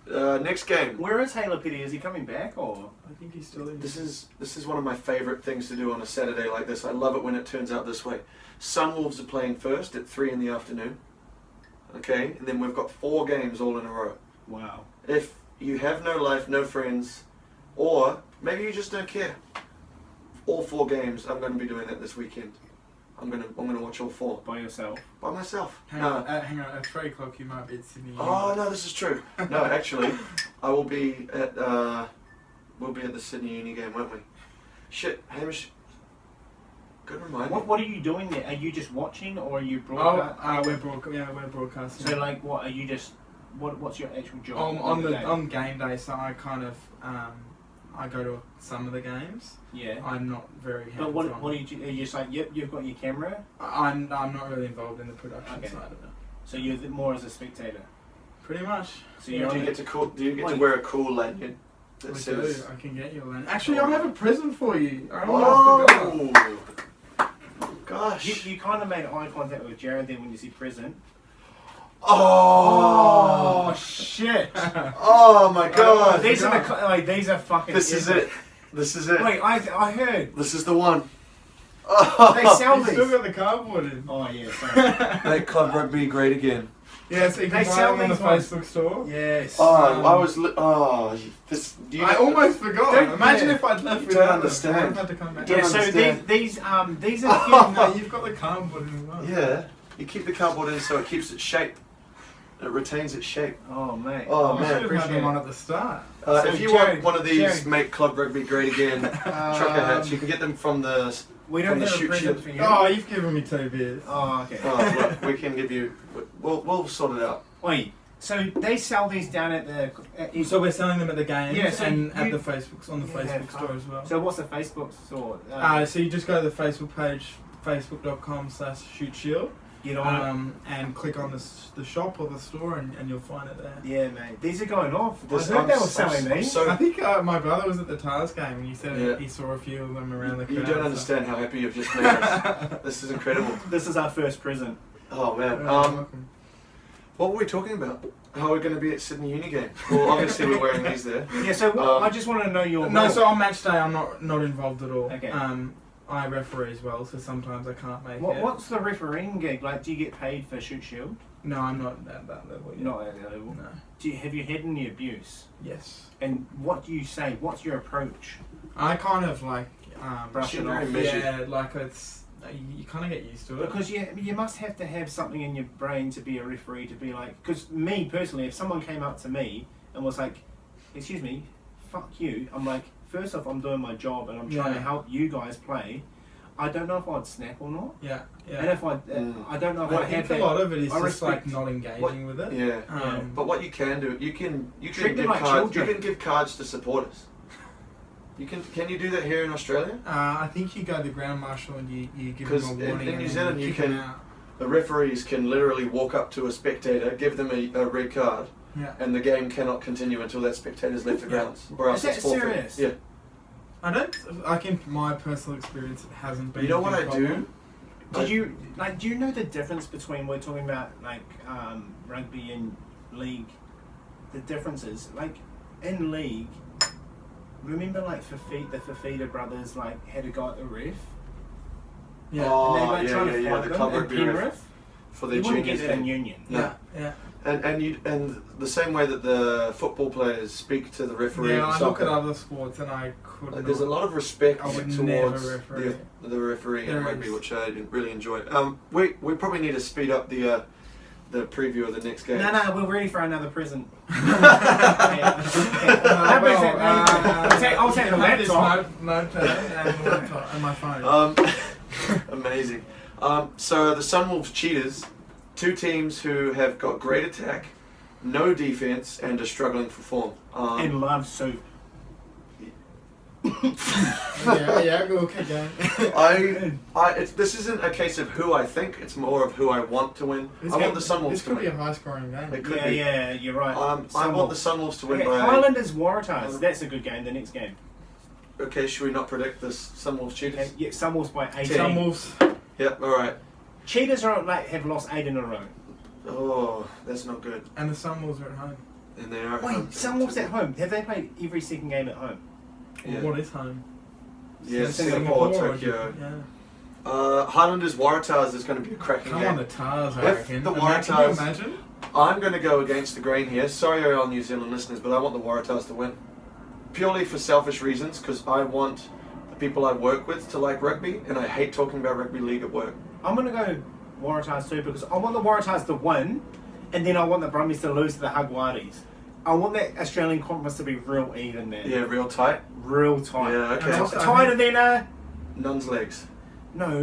Next game. Where is Taylor Petty? Is he coming back or? I think he's still in. This is one of my favourite things to do on a Saturday like this. I love it when it turns out this way. Sunwolves are playing first at 3 in the afternoon. Okay, and then we've got 4 games all in a row. Wow. If you have no life, no friends, or maybe you just don't care, all 4 games, I'm going to be doing that this weekend. I'm gonna watch all 4 By yourself. by myself. Hang on, at 3 o'clock you might be at Sydney. Oh no, this is true. No, actually, I will be at we'll be at the Sydney Uni game, won't we? Shit, Hamish. Good reminder. What are you doing there? Are you just watching or are you Oh, broadcasting? we're broadcasting. So like, what are you just? What's your actual job? on game day, so I kind of I go to some of the games. Yeah. I'm not very hands But what on. do you do? Are you just like, yep, you've got your camera, I'm not really involved in the production Okay. side of it. so you're more as a spectator. Pretty much. So Do you're you on get to Wait. wear a cool lanyard that I says? do. I can get you a land. Actually, I have a present for you. I almost forgot. Oh, gosh. You kind of made eye contact with Jared then when you said present. Oh, shit! oh my God. These are these are fucking. This is it. This is it. Wait, I heard This is the one. they Oh, sell You these. still got the cardboard in. Oh yeah, sorry. make Club Rugby great again. Yeah, so you can They buy sell them on the these ones. Facebook store. Yes. Oh, I was. This. Do you I almost forgot. Don't- Imagine yeah. if I'd left You without don't understand. them. I'd have had to come back. don't Yeah. So understand. these are No, you've got the cardboard in as well. Yeah. You keep the cardboard in so it keeps its shape. It retains its shape. Oh mate. Oh, I man, should have had appreciate them it. on at the start. So If you Jared- want one of these, Jared. make Club Rugby great again. Trucker hats. You can get them from the. We From don't the have a Shute present Shield. for you. Oh, you've given me 2 beers. Oh, okay. Oh, look, we can give you. We'll sort it out. Wait. So they sell these down at the. So we're selling them at the games Yeah, so and at you- the Facebooks on the Yeah, Facebook store as well. So what's the Facebook store? So you just go to the Facebook page, facebook.com/Shute Shield, Get on and click on the shop or the store, and you'll find it there. it. Yeah, mate. These are going off. I This- heard I'm they were s- I'm selling s- these. so- I think my brother was at the Tars game and he said Yeah. he saw a few of them around the crowd. You don't understand how happy you've just made us. This is incredible. This is our first present. Oh man. Welcome. What were we talking about? How we're going to be at Sydney Uni game? Well, obviously we're wearing these there. Yeah. So I just want to know your. No, role. so on match day I'm not involved at all. Okay. I referee as well, so sometimes I can't make it. What's the refereeing gig like? Do you get paid for Shute Shield? No, I'm not at that level yet. Not at that level. No. Have you had any abuse? Yes. And what do you say? What's your approach? I kind of like Brush it very off. measured. yeah, like it's you kind of get used to it. Because you must have to have something in your brain to be a referee, to be like, because me personally, if someone came up to me and was like, excuse me, fuck you, I'm like, first off, I'm doing my job and I'm trying to Yeah. help you guys play. I don't know if I'd snap or not. Yeah, yeah. And if I, Mm. I don't know if Well, I I have think a that. lot of it is I just like respect- not engaging with it. Yeah. But what you can do, you can Treat them give like cards. You children. can give cards to supporters. Can you do that here in Australia? I think you go to the ground marshal and you give them 'Cause a in- warning. in and New then Zealand you kick them can- out. The referees can literally walk up to a spectator, give them a red card, Yeah. and the game cannot continue until that spectator's left the grounds. Or else Is it's that forfeit. serious? Yeah. I don't. Like in my personal experience, it hasn't been. You know a what big I do? problem. Do you know the difference between, we're talking about like rugby and league, the differences, like in league, remember like the Fafita brothers like had a go at the ref? Yeah. Oh, And they like yeah, trying yeah, to yeah. fight The them Club in Rugby ref Penrith. for the You wouldn't juniors get that in game. Union. Yeah. Yeah. And the same way that the football players speak to the referee Yeah, in I look soccer. at other sports and I could. Like, there's a lot of respect I would towards never referee. the referee in There rugby, is. which I really enjoy. We probably need to speed up the preview of the next game. No, we're ready for another present. I'll take the have this laptop. notepad and my phone. Amazing. So the Sunwolves Cheetahs, two teams who have got great attack, no defense, and are struggling for form. And love soup. yeah, go okay, going. This isn't a case of who I think; it's more of who I want to win. I want the Sunwolves This to could be a win. high-scoring game. It could be. Yeah, you're right. I want the Sunwolves to win Okay, by. Highlanders Waratahs. That's a good game. The next game. Okay, should we not predict this Sunwolves Cheetahs? Okay, yeah, Sunwolves by 18. Sunwolves. Yep. All right. Cheetahs are have lost 8 in a row. Oh, that's not good. And the Sunwolves are at home. And they are. Wait, Sunwolves at home. Have they played every second game at home? Yeah. What is home? Yeah, Singapore Singapore, or- Tokyo. Yeah. Highlanders Waratahs is going to be a cracking Come game. on, the Tars, I If reckon. the Can you Waratahs- imagine? I'm going to go against the grain here. Sorry, all New Zealand listeners, but I want the Waratahs to win. Purely for selfish reasons, because I want the people I work with to like rugby, and I hate talking about rugby league at work. I'm going to go Waratahs too because I want the Waratahs to win and then I want the Brumbies to lose to the Hugwaris. I want that Australian conference to be real even, man. Yeah, real tight. Real tight. Yeah, okay. And also- Tighter than a... Nun's legs. No,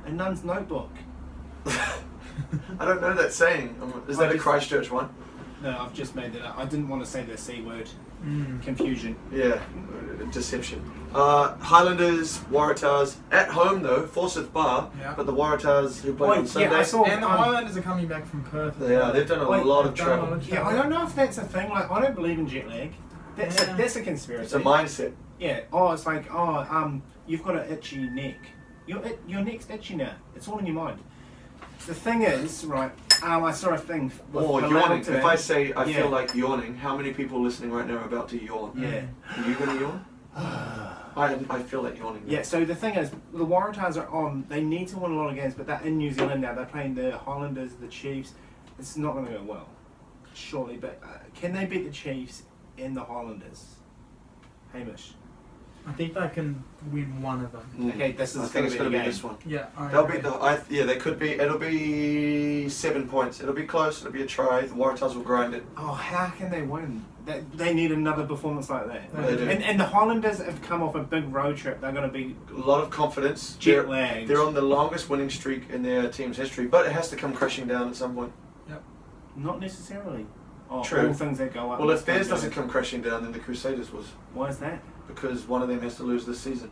a nun's notebook. I don't know that saying. Is that a Christchurch one? No, I've just made that up. I didn't want to say the C word. Mm. Confusion. Yeah, deception. Highlanders, Waratahs, at home though, Forsyth Bar, Yeah. but the Waratahs who played Wait, on Sunday. yeah, I saw... And the Highlanders are coming back from Perth. They've done a Wait, lot of they've done a lot travel. of Yeah, I don't know if that's a thing. Like, I don't believe in jet lag. That's Yeah. a conspiracy. It's a mindset. Yeah. Oh, it's like, you've got an itchy neck. Your neck's itchy now. It's all in your mind. The thing is, right, I saw a thing... with Or Malala yawning. today. If I say I Yeah. feel like yawning, how many people listening right now are about to yawn? Yeah. Are you going to yawn? I feel like yawning. Yeah, so the thing is, the Waratahs are on, they need to win a lot of games, but they're in New Zealand now. They're playing the Highlanders, the Chiefs. It's not going to go well, surely. But can they beat the Chiefs and the Highlanders? Hamish. I think they can win one of them. Mm. Okay, this is I think gonna it's be going the to be game. this one. Yeah, They'll beat the. Yeah, they could be. It'll be 7 points. It'll be close. It'll be a try. The Waratahs will grind it. Oh, how can they win? They need another performance like that. They do. And the Highlanders have come off a big road trip. They're going to be A lot of confidence. jet lagged. They're on the longest winning streak in their team's history, but it has to come crashing down at some point. Not necessarily. Oh, True. all things that go up. Well, if must come theirs down. doesn't come crashing down, then the Crusaders was, Why is that? because one of them has to lose this season.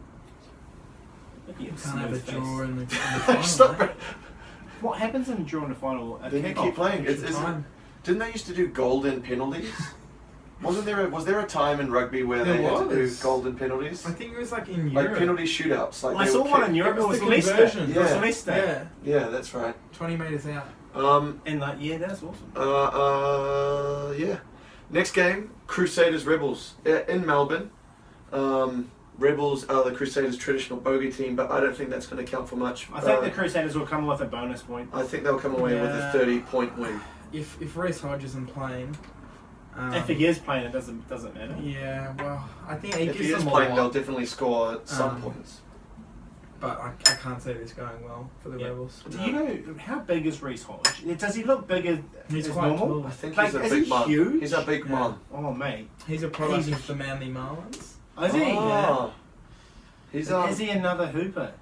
Look at your Can't have a smooth face. draw in the final. Stop mate. it. What happens in during the final? A Then you kickoff? keep playing. Extra time. Didn't they used to do golden penalties? Was there a time in rugby where There they had to do was. golden penalties? I think it was like in Like Europe. penalty shootouts. Like I they saw would one kick- in Europe. It It was was the Leicester. conversion. It was Yeah. Leicester. Yeah, Yeah, that's right. 20 metres out. And like, yeah, that's awesome. Yeah. Next game, Crusaders Rebels in Melbourne. Rebels are the Crusaders' traditional bogey team, but I don't think that's going to count for much. I think the Crusaders will come with a bonus point. I think they'll come away with a Yeah. 30-point win. If Reece Hodge isn't playing... If he is playing, it doesn't matter. Yeah, well, I think he If gives he is them playing, a they'll lot, definitely score some Um, points. but I can't see this going well for the Yeah. Rebels. Do you know how big is Reece Hodge? Does he look bigger He's as quite normal? I tall. think Like, he's a is big he man. huge? He's a big Yeah. man. Oh, mate. He's a product He's- of the Manly Marlins. Is he? Oh. He's Is he another hooper?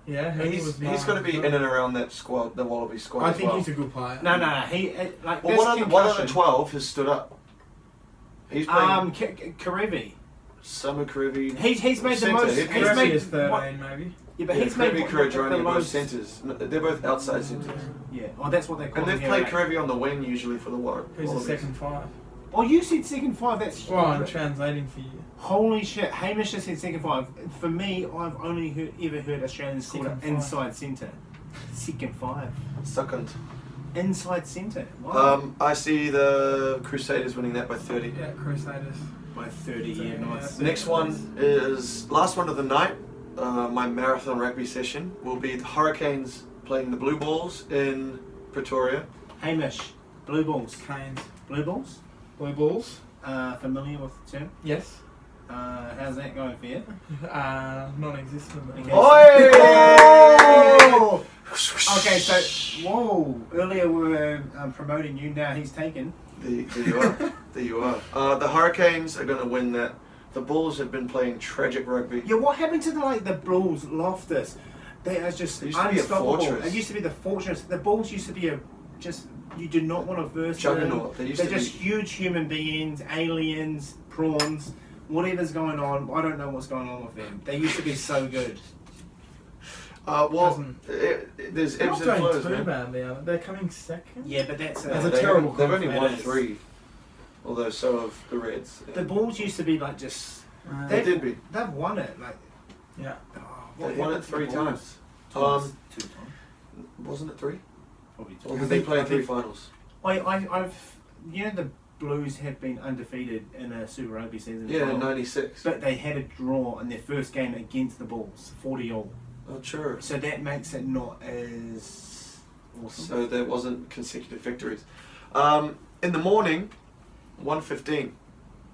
Yeah, he's got to be in and around that squad, the Wallaby squad. I as think well. he's a good player. No. He like Well, this one of the concussion. 12 has stood up. He's playing Karevi. Summer Karevi. He's made the Centre. most. He's He's Karevi made is 13, what- maybe. Yeah, but Yeah, he's made Karevi, what- Kurajani the are both most. centres. No, they're both outside centres. Yeah. Oh, that's what they call And they've him played here, eh? Karevi on the wing usually for the Who's the Wallabies. second five? Oh, you said second five. That's Well, I'm translating for you. holy shit. Hamish just said second five. For me, I've only ever heard Australians call it Second five. inside centre. Second five. Second. Inside centre. Wow. I see the Crusaders winning that by 30. Yeah, Crusaders. By 30, yeah, nice. Next one is last one of the night. My marathon rugby session will be the Hurricanes playing the Blue Balls in Pretoria. Hamish, blue balls. Canes. Blue balls? Blue Balls? Familiar with the term? Yes. How's that going for you? Non-existent. Okay. Oi! Okay, so, whoa, earlier we were promoting you, now he's taken. There you are. There you are. The Hurricanes are going to win that. The Bulls have been playing tragic rugby. Yeah, what happened to the Blues Loftus? They are just It used to be a unstoppable. fortress. It used to be the fortress. The Bulls used to be you do not want to verse them. Juggernaut. They're just huge human beings, aliens, prawns, whatever's going on. I don't know what's going on with them. They used to be so good. There's They're ebbs not and doing flows, too man. badly, are they? They're coming second. Yeah, but that's That's a They terrible They've only conference. won It is. 3, although so have the Reds. The Bulls used to be like just. They did be. They've won it. Like, Yeah. They won it 3 times. Two times. Wasn't it 3? Probably Or two. did they play in 3 finals? I've the Blues have been undefeated in a Super Rugby season. as Yeah, well. in 96. But they had a draw in their first game against the Bulls, 40-all. Oh, sure. So that makes it not as awesome. So there wasn't consecutive victories. In the morning, 1:15.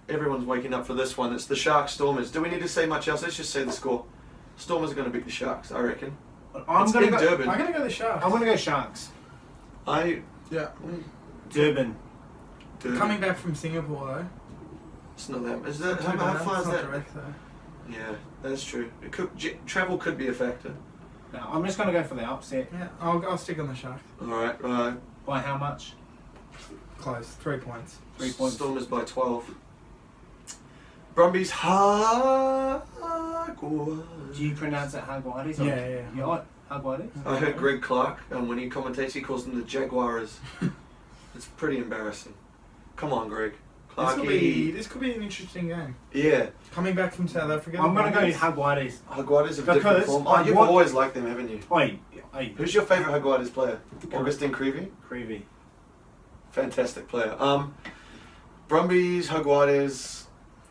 Everyone's waking up for this one. It's the Sharks Stormers. Do we need to say much else? Let's just say the score. Stormers are going to beat the Sharks, I reckon. I'm It's gonna in go. Durban. I'm gonna go the Sharks. I'm gonna go Sharks. Yeah. Durban. Durban. Coming back from Singapore though. It's not that. Is that It's how not far is that? direct, though. Yeah, that's true. It could travel could be a factor. No, I'm just gonna go for the upset. Yeah, I'll stick on the Sharks. All right, right. By how much? Close. 3 points. 3 points. Stormers by 12. Brumbies Jaguars. Do you pronounce it Jaguares? Yeah. You like Jaguares? I heard Greg Clark, when he commentates, he calls them the Jaguars. It's pretty embarrassing. Come on, Greg. This could be an interesting game. Yeah. Coming back from South Africa. I'm gonna go Brumbies. Jaguares. Jaguars have different Because form. I You've want- always liked them, haven't you? Oi, Who's your favourite Jaguars player? Augustine Creevy? Creevy. Fantastic player. Brumbies, Jaguars.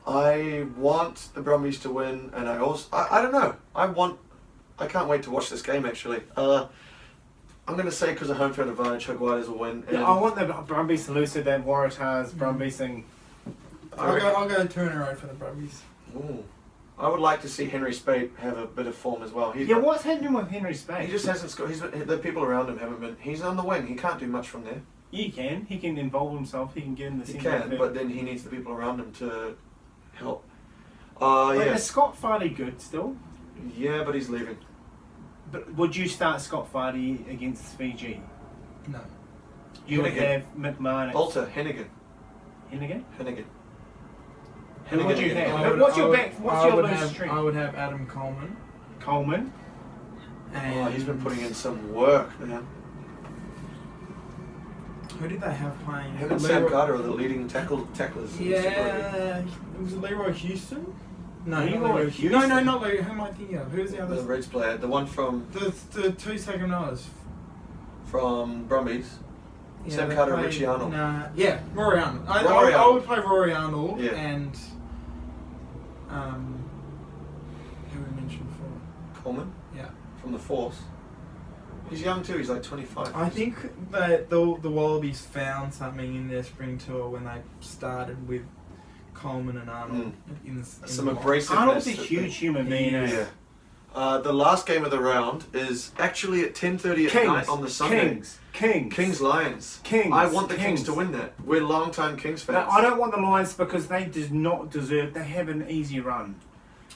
I want the Brumbies to win, and I don't know. I can't wait to watch this game, actually. I'm going to say because of home field advantage, Jaguars will win. And Yeah, I want the Brumbies to lose to that Waratahs Brumbies thing. I'll go 2 in a row for the Brumbies. Ooh. I would like to see Henry Spade have a bit of form as well. Yeah, what's happening with Henry He Spade? just hasn't scored. The people around him haven't been. He's on the wing. He can't do much from there. He can involve himself. He can get in the He centre. can, but then he needs the people around him to help. Wait, Yeah. is Scott Fardy good still? Yeah, but he's leaving. But would you start Scott Fardy against Fiji? No. You would Hennigan. have McMahon. Alter, Hennigan. Hennigan? Hennigan. Who would you again. have? What's your loose I string? would have Adam Coleman. Coleman. And Oh, he's been putting in some work, man. Who did they have playing? Him and Sam Carter are the leading tacklers. in Super Rugby. Yeah, was it Leroy Houston? No, Leroy not Leroy Houston? No, not Leroy. Who am I thinking of? Who's the The other? Reds player, the one from 2 second rowers. Brumbies. Yeah, Sam they Carter, played- Richie Arnold. Nah, yeah, Rory Arnold. I Arnold. would play Rory Arnold Yeah. and who we mentioned before. Coleman Yeah. from the Force. He's young too. He's like 25. I think that the Wallabies found something in their spring tour when they started with Coleman and Arnold in Some the abrasiveness. Arnold's a huge human being. Yeah. The last game of the round is actually at 10:30 at night on the Sunday. Kings Lions. I want the Kings to win that. We're long-time Kings fans. No, I don't want the Lions because they do not deserve. They have an easy run.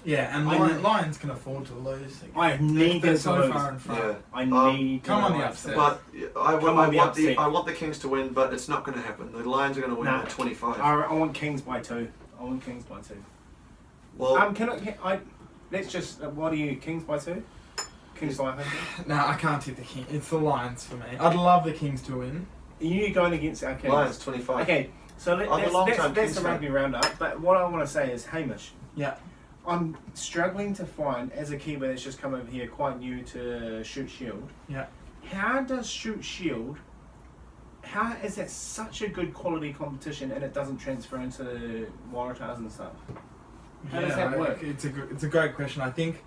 Yeah, and I- Lions can afford to lose. I need They're them to so lose. far in front. Yeah. I need. come on the Lions upset. to But I Come on, the want upset. I want the Kings to win, but it's not going to happen. The Lions are going to win Nah. by 25. I want Kings by 2. I want Kings by 2. Well, Let's just. What are you? Kings by 2? Kings by 100? No, I can't hit the King. It's the Lions for me. I'd love the Kings to win. Are you going against our Kings? Lions 25. Okay, so I'm a long-time that's Kings the fan. rugby roundup. But what I want to say is, Hamish, Yeah. I'm struggling to find, as a Kiwi that's just come over here, quite new to Shute Shield. Yeah. How does Shute Shield? How is that such a good quality competition and it doesn't transfer into Waratahs and stuff? How does that work? It's a great question. I think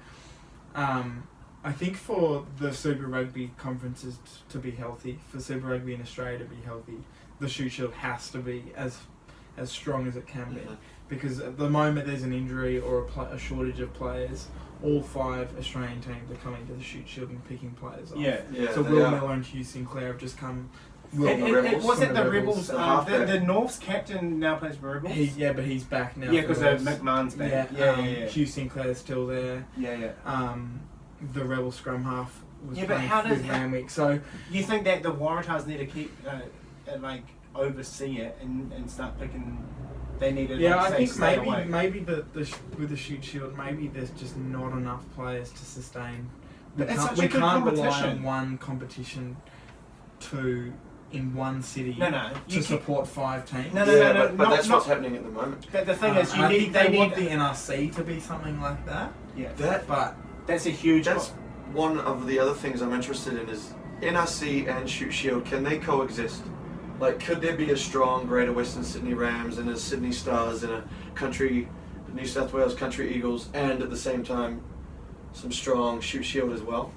for the Super Rugby conferences to be healthy, for Super Rugby in Australia to be healthy, the Shute Shield has to be as strong as it can be. Mhm. Because at the moment there's an injury or a shortage of players, all 5 Australian teams are coming to the Shute Shield and picking players off. Yeah. Yeah, So they Will are. Miller and Hugh Sinclair have just come. And Rebels. was it From the the Rebels? the halfback. The North's captain now plays for Rebels? But he's back now. Yeah, for because Rebels. McMahon's back. Yeah, Yeah. Hugh Sinclair's still there. Yeah. the Rebel scrum half was Yeah, but playing how does- with Randwick. So You think that the Waratahs need to keep oversee it and start picking? They need to yeah, like, I say, think stay maybe away. maybe with the Shute Shield, maybe there's just not enough players to sustain. But it's such We a good can't rely competition. on one competition in one city No, to you support 5 teams. No, but not- that's not- what's happening at the moment. But the thing is, And I think they want need the NRC to be something like that. yeah. But That's a huge. That's one of the other things I'm interested in is NRC and Shute Shield. Can they coexist? Like, could there be a strong Greater Western Sydney Rams and a Sydney Stars and a New South Wales Country Eagles, and at the same time some strong Shute Shield as well?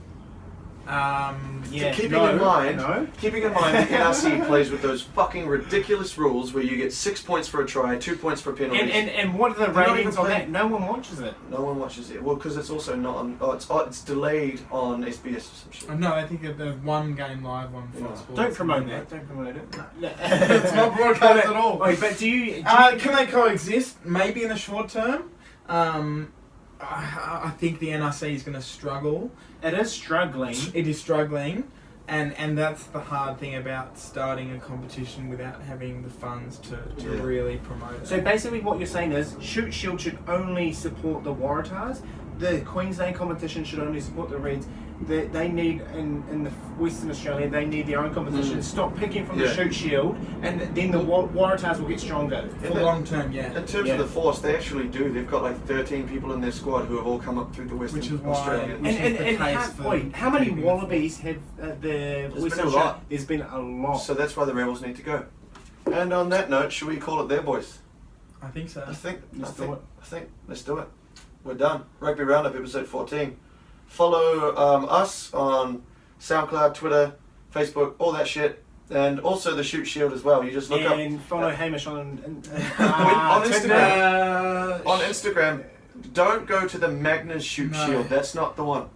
Keeping in mind that the NRC plays with those fucking ridiculous rules where you get 6 points for a try, 2 points for penalties. And what are the They're not ratings even on that? playing- No one watches it. No one watches it. Well, because it's also not on. It's delayed on SBS or some shit. no, I think that there's one game live on Yeah. Fox Sports. Don't promote that. Don't promote it. It's not broadcast at all. Wait, but do you? Can they coexist? Maybe in the short term. I think the NRC is going to struggle. It is struggling. It is struggling, and that's the hard thing about starting a competition without having the funds to Yeah. really promote it. So basically, what you're saying is, Shute Shield should only support the Waratahs. The Queensland competition should only support the Reds. They need in the Western Australia, they need their own competition. Stop picking from the Yeah. Shute Shield, and then the Waratahs will get stronger. For long term, yeah. In terms Yeah. of the force, they actually do. They've got like 13 people in their squad who have all come up through the Western Which is why- Australia. Which is the case for how many keeping it Wallabies have the been Western a Australia? lot. There's been a lot. So that's why the Rebels need to go. And on that note, should we call it there, boys? I think so. I think Let's do it. let's do it. We're done. Rugby Roundup episode 14. Follow us on SoundCloud, Twitter, Facebook, all that shit, and also the Shute Shield as well. You just look up And follow Hamish on on Tinder. Instagram. On Instagram. Don't go to the Magnus Shute No. Shield. That's not the one.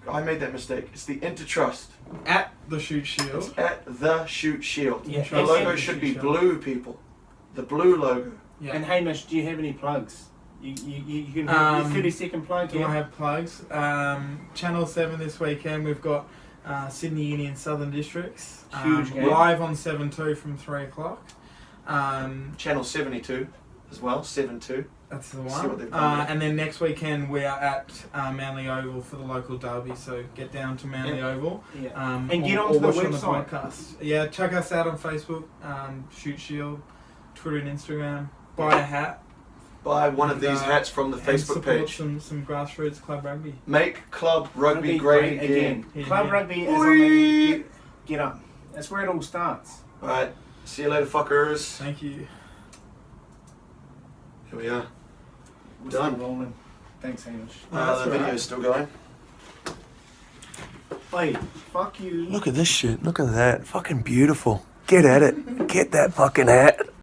I made that mistake. It's the Intrust. At the Shute It's Shield. at the Shute Shield. Yeah, The and- logo and- should be blue, people. The blue logo. Yeah. And Hamish, do you have any plugs? You can have your 30-second plug Do here. I have plugs? Channel 7 this weekend, we've got Sydney Union Southern Districts. Huge game. Live on 7-2 from 3 o'clock. Channel 72 as well. 72. That's the See one. what they've done there. And then next weekend we are at Manly Oval for the local derby, so get down to Manly Yeah. Oval. Yeah. And get onto the watch on website. broadcast. Yeah, check us out on Facebook, Shute Shield, Twitter and Instagram. Buy a hat. Buy one of these Uh, hats from the and Facebook support page. some grassroots club rugby. Make Club Rugby great again. Yeah. Club Rugby is on Oi. the get up. That's where it all starts. Alright, see you later, fuckers. Thank you. Here we are. We're Done. still rolling. Thanks, Hamish. The That's video's alright. still going. Wait, fuck you. Look at this shit. Look at that. Fucking beautiful. Get at it. Get that fucking hat.